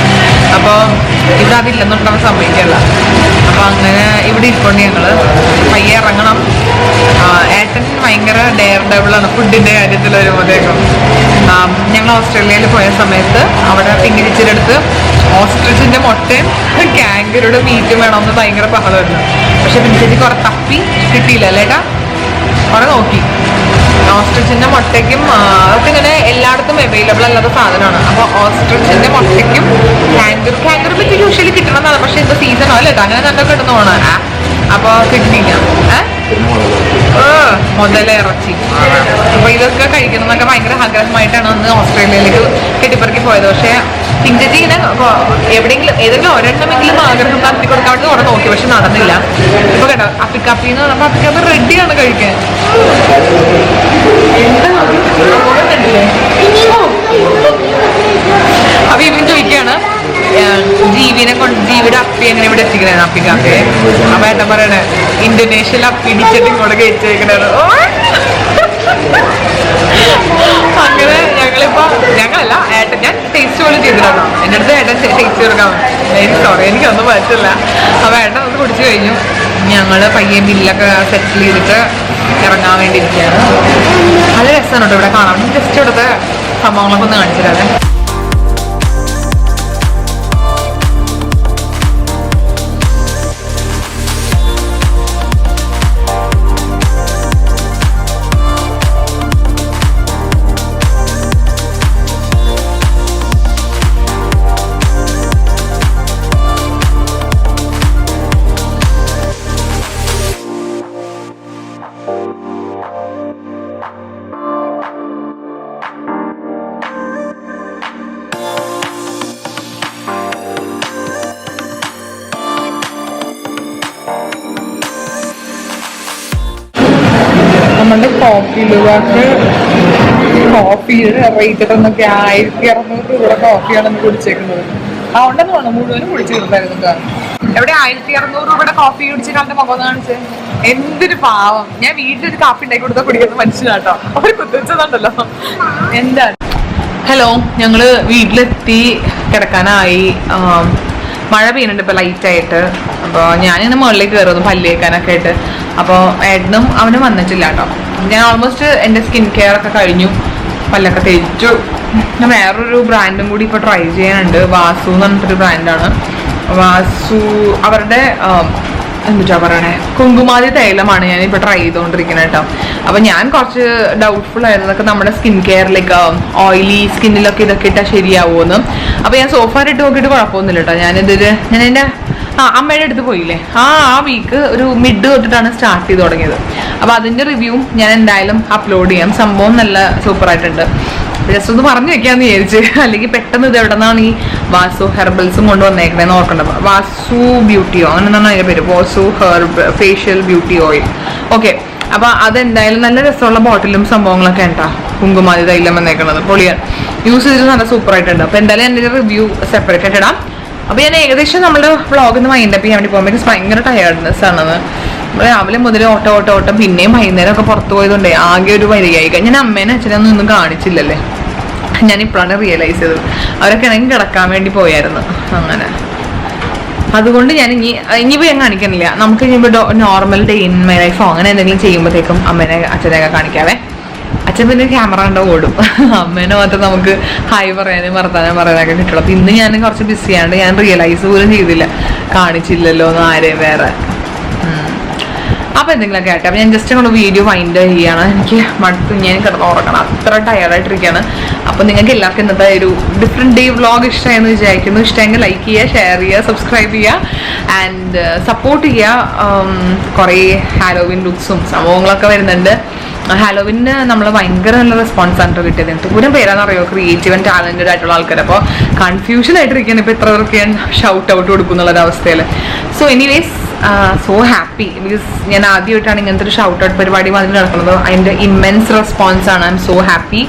അപ്പോൾ ഇവിടെ അതില്ലെന്നുണ്ടെന്ന് സംഭവിക്കല്ല. അപ്പോൾ അങ്ങനെ ഇവിടെ ഇരിക്കൊണ്ട് ഞങ്ങൾ പയ്യെ ഇറങ്ങണം. ഏട്ടൻ ഭയങ്കര ഡെയർ ഡബിളാണ് ഫുഡിന്റെ കാര്യത്തിൽ വരുമ്പോഴത്തേക്കും. ഞങ്ങൾ ഓസ്ട്രേലിയയിൽ പോയ സമയത്ത് അവിടെ പിങ്കിരിച്ചിൻ്റെ അടുത്ത് ഓസ്ട്രിച്ചിന്റെ മുട്ടയും കാങ്കറുടെ മീറ്റും വേണമെന്ന് ഭയങ്കര ബഹളമായിരുന്നു. പക്ഷെ പിങ്കിരിച്ചി കുറെ തപ്പി കിട്ടിയില്ല അല്ലേട്ടാ, കുറെ നോക്കി. ഓസ്ട്രിച്ചിന്റെ മുട്ടയ്ക്കും അതൊക്കെ ഇങ്ങനെ എല്ലായിടത്തും അവൈലബിൾ അല്ലാത്ത സാധനമാണ്. അപ്പോൾ ഓസ്ട്രിച്ചിന്റെ മുട്ടയ്ക്കും കാങ്കർ പറ്റി യൂഷ്വലി കിട്ടണമെന്നാണ്. പക്ഷെ ഇത് സീസണോ അല്ലേട്ടോ, അങ്ങനെ നല്ല കിട്ടുന്ന പോണ. അപ്പോൾ കിട്ടിയില്ല. മുതലിറച്ചി. അപ്പൊ ഇതൊക്കെ കഴിക്കണം എന്നൊക്കെ ഭയങ്കര ആഗ്രഹമായിട്ടാണ് അന്ന് ഓസ്ട്രേലിയയിലേക്ക് കെട്ടിപ്പറക്കി പോയത്. പക്ഷെ പിഞ്ചേച്ചി ഇങ്ങനെ എവിടെയെങ്കിലും ഏതെങ്കിലും ഒരെണ്ണമെങ്കിലും ആഗ്രഹം നടത്തി കൊടുക്കാൻ വേണ്ടി കുറെ നോക്കി, പക്ഷെ നടന്നില്ല. ഇപ്പൊ കേട്ടോ അപ്പിക്കാപ്പി എന്ന് പറഞ്ഞപ്പോ അപ്പിക്കാപ്പി റെഡിയാണ് കഴിക്കാൻ. അപ്പൊ ഇവൻ ചോദിക്കുകയാണ് ജീവിയുടെ അപ്പി എങ്ങനെ ഇവിടെ എത്തിക്കണേ അപ്പിക്കാപ്പി. അപ്പൊ ഏട്ടൻ പറയണേ ഇന്തോനേഷ്യയിൽ അപ്പി ഇടിച്ചിട്ട് ഇങ്ങോട്ട് കഴിച്ചേക്കണേ. അങ്ങനെ ഞങ്ങളല്ല ഏട്ടൻ, ഞാൻ ടേസ്റ്റ് പോലും ചെയ്തിട്ടാണോ എൻ്റെ അടുത്ത് ഏട്ടൻ ടേസ്റ്റ് കൊടുക്കാൻ. സോറി എനിക്കൊന്നും പറ്റില്ല. അപ്പൊ ഏട്ടൻ ഒന്ന് കുടിച്ചു കഴിഞ്ഞു. ഞങ്ങള് പയ്യെ ബില്ലൊക്കെ സെറ്റിൽ ചെയ്തിട്ട് ഇറങ്ങാൻ വേണ്ടി ഇരിക്കുകയാണ്. നല്ല രസമാണ് കേട്ടോ ഇവിടെ കാണാൻ. ജസ്റ്റ് ഇവിടുത്തെ സംഭവങ്ങളൊക്കെ ഒന്ന് കാണിച്ചിട്ടാണ്. നമ്മളുടെ കോഫി ലുവാക്ക് കോഫിയുടെ റേറ്റ് എന്നൊക്കെ 1600 രൂപയുടെ കോഫിയാണെന്ന് കുടിച്ചേക്കുന്നത്. അതുകൊണ്ടെന്ന് വേണം മുഴുവനും കുടിച്ചു തീർത്തായിരുന്നു. എവിടെ 1600 രൂപയുടെ കോഫി കുടിച്ച കാലത്തെ മുഖം കാണിച്ചേ. എന്തൊരു പാവം. ഞാൻ വീട്ടിലൊരു കാപ്പി ഉണ്ടാക്കി കൊടുത്താൽ കുടിക്കുന്ന മനുഷ്യനാട്ടോ. അവർ കുത്തിവെച്ചതുണ്ടല്ലോ. എന്താണ്. ഹലോ, ഞങ്ങള് വീട്ടിലെത്തി കിടക്കാനായി. മഴ പെയ്യുന്നുണ്ട് ഇപ്പൊ ലൈറ്റായിട്ട്. അപ്പോൾ ഞാനിങ്ങനെ മുകളിലേക്ക് കയറുന്നു പല്ലേക്കാനൊക്കെ ആയിട്ട്. അപ്പോൾ ഏട്ടനും അവനും വന്നിട്ടില്ല കേട്ടോ. ഞാൻ ഓൾമോസ്റ്റ് എൻ്റെ സ്കിൻ കെയർ ഒക്കെ കഴിഞ്ഞു, പല്ലൊക്കെ തേച്ചു. ഞാൻ വേറൊരു ബ്രാൻഡും കൂടി ഇപ്പോൾ ട്രൈ ചെയ്യാനുണ്ട്. വാസു എന്ന് പറഞ്ഞിട്ടൊരു ബ്രാൻഡാണ്. വാസു അവരുടെ എന്താ പറയണേ കുങ്കുമാതി തൈലമാണ് ഞാനിപ്പോൾ ട്രൈ ചെയ്തുകൊണ്ടിരിക്കുന്നത് കേട്ടോ. അപ്പം ഞാൻ കുറച്ച് ഡൗട്ട്ഫുൾ ആയിരുന്നതൊക്കെ നമ്മുടെ സ്കിൻ കെയറിലേക്ക് ഓയിലി സ്കിന്നിലൊക്കെ ഇതൊക്കെ ഇട്ടാൽ ശരിയാവുമെന്ന്. അപ്പോൾ ഞാൻ സോഫാർ ഇട്ട് നോക്കിയിട്ട് കുഴപ്പമൊന്നുമില്ല കേട്ടോ. ഞാൻ എൻ്റെ അമ്മയുടെ അടുത്ത് പോയില്ലേ, ആ വീക്ക് ഒരു മിഡ് തൊട്ടിട്ടാണ് സ്റ്റാർട്ട് ചെയ്ത് തുടങ്ങിയത്. അപ്പോൾ അതിൻ്റെ റിവ്യൂവും ഞാൻ എന്തായാലും അപ്ലോഡ് ചെയ്യാം. സംഭവം നല്ല സൂപ്പറായിട്ടുണ്ട്. ജസ്റ്റ് ഒന്ന് പറഞ്ഞു വെക്കാന്ന് വിചാരിച്ച്. അല്ലെങ്കിൽ പെട്ടെന്ന് ഇത് എവിടെ നിന്നാണ് ഈ വാസു ഹെർബൽസും കൊണ്ട് വന്നേക്കണേന്ന് ഓർക്കണ്ട. വാസു ബ്യൂട്ടിയോ അങ്ങനെ എന്താണ് അതിൻ്റെ പേര്, Vasu facial beauty oil. Okay, അപ്പൊ അതെന്തായാലും നല്ല രസമുള്ള ബോട്ടിലും സംഭവങ്ങളൊക്കെ ഉണ്ടാ. കുങ്കുമാതി തൈലം വന്നേക്കണത് പൊളിയാണ്. യൂസ് ചെയ്തിട്ട് നല്ല സൂപ്പർ ആയിട്ടുണ്ട്. അപ്പൊ എന്തായാലും എൻ്റെ റിവ്യൂ സെപ്പറേറ്റ് ആയിട്ട് ഇടാം. അപ്പൊ ഞാൻ ഏകദേശം നമ്മുടെ വ്ളോഗിൽ നിന്ന് മൈൻഡപ്പ് ചെയ്യാൻ വേണ്ടി പോകുമ്പോൾ ഭയങ്കര ടയേർഡ്നെസ് ആണെന്ന്. രാവിലെ മുതൽ ഓട്ടം പിന്നെയും വൈകുന്നേരം ഒക്കെ പുറത്തു പോയതുകൊണ്ടേ ആകെ ഒരു വരികയായി. ഞാൻ അമ്മേനെ അച്ഛനൊന്നും ഒന്നും കാണിച്ചില്ലല്ലേ. ഞാനിപ്പോഴാണ് റിയലൈസ് ചെയ്തത്. അവരൊക്കെ ആണെങ്കിൽ കിടക്കാൻ വേണ്ടി പോയായിരുന്നു. അങ്ങനെ അതുകൊണ്ട് ഞാൻ ഇനിയിപ്പോൾ ഞാൻ കാണിക്കുന്നില്ല. നമുക്ക് ഇനിയിപ്പോൾ നോർമൽ ഡേ ഇൻ മൈ ലൈഫോ അങ്ങനെ എന്തെങ്കിലും ചെയ്യുമ്പോഴത്തേക്കും അമ്മേനെ അച്ഛനെയൊക്കെ കാണിക്കാവേ. അച്ഛൻ പിന്നെ ക്യാമറ കണ്ട ഓടും. അമ്മേനെ മാത്രം നമുക്ക് ഹായ് പറയാനും വർത്താനം പറയാനൊക്കെ കിട്ടുള്ളൂ. അപ്പം ഇന്ന് ഞാൻ കുറച്ച് ബിസിയാണ്ട് ഞാൻ റിയലൈസ് പോലും ചെയ്തില്ല, കാണിച്ചില്ലല്ലോ എന്ന് ആരെയും വേറെ. അപ്പോൾ എന്തെങ്കിലുമൊക്കെ ആട്ടെ. അപ്പോൾ ഞാൻ ജസ്റ്റ് അങ്ങോട്ട് വീഡിയോ വൈൻഡ് ചെയ്യാണ്. എനിക്ക് മടുത്ത് ഞാൻ കിടന്ന് ഉറങ്ങണം, അത്ര ടയർഡായിട്ടിരിക്കുകയാണ്. അപ്പോൾ നിങ്ങൾക്ക് എല്ലാവർക്കും ഇന്നത്തെ ഒരു ഡിഫറെൻറ്റ് ഡേ വ്ളോഗ് ഇഷ്ടമായെന്ന് വിചാരിക്കുന്നു. ഇഷ്ടമെങ്കിൽ ലൈക്ക് ചെയ്യുക, ഷെയർ ചെയ്യുക, സബ്സ്ക്രൈബ് ചെയ്യുക ആൻഡ് സപ്പോർട്ട് ചെയ്യുക. കുറേ ഹാലോവിൻ ലുക്സും സംഭവങ്ങളൊക്കെ വരുന്നുണ്ട്. ഹാലോവിന് നമ്മൾ ഭയങ്കര നല്ല റെസ്പോൺസാണ് കിട്ടിയത്. ദൂരം പേരാണെന്നറിയോ, ക്രിയേറ്റീവ് ആൻഡ് ടാലൻറ്റഡ് ആയിട്ടുള്ള ആൾക്കാർ. അപ്പോൾ കൺഫ്യൂഷൻ ആയിട്ടിരിക്കുകയാണ് ഇപ്പോൾ എത്ര പേർക്ക് ഞാൻ ഷൗട്ട് ഔട്ട് കൊടുക്കുന്നുള്ളൊരവസ്ഥയിൽ. So anyways so happy because ഞാൻ ആദ്യമായിട്ടാണ് ഇങ്ങനത്തെ ഒരു ഷൗട്ട് ഔട്ട് പരിപാടി വന്നിട്ട് നടക്കുന്നത്. അതിൻ്റെ ഇമ്മെൻസ് റെസ്പോൺസാണ്. I'm so happy.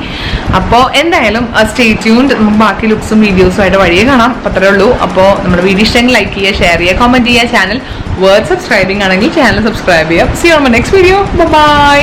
അപ്പോൾ എന്തായാലും സ്റ്റേ ട്യൂൺഡ്. നമുക്ക് ബാക്കി ലുക്സും വീഡിയോസും ആയിട്ട് വഴിയെ കാണാം. അപ്പോൾ അത്രേ ഉള്ളൂ. അപ്പോൾ നമ്മുടെ വീഡിയോ ഇഷ്ടമെങ്കിൽ ലൈക്ക് ചെയ്യുക, ഷെയർ ചെയ്യുക, കമൻറ്റ് ചെയ്യുക. ചാനൽ വേർഡ് സബ്സ്ക്രൈബിംഗ് ആണെങ്കിൽ ചാനൽ സബ്സ്ക്രൈബ് ചെയ്യുക. See you on my next video. By.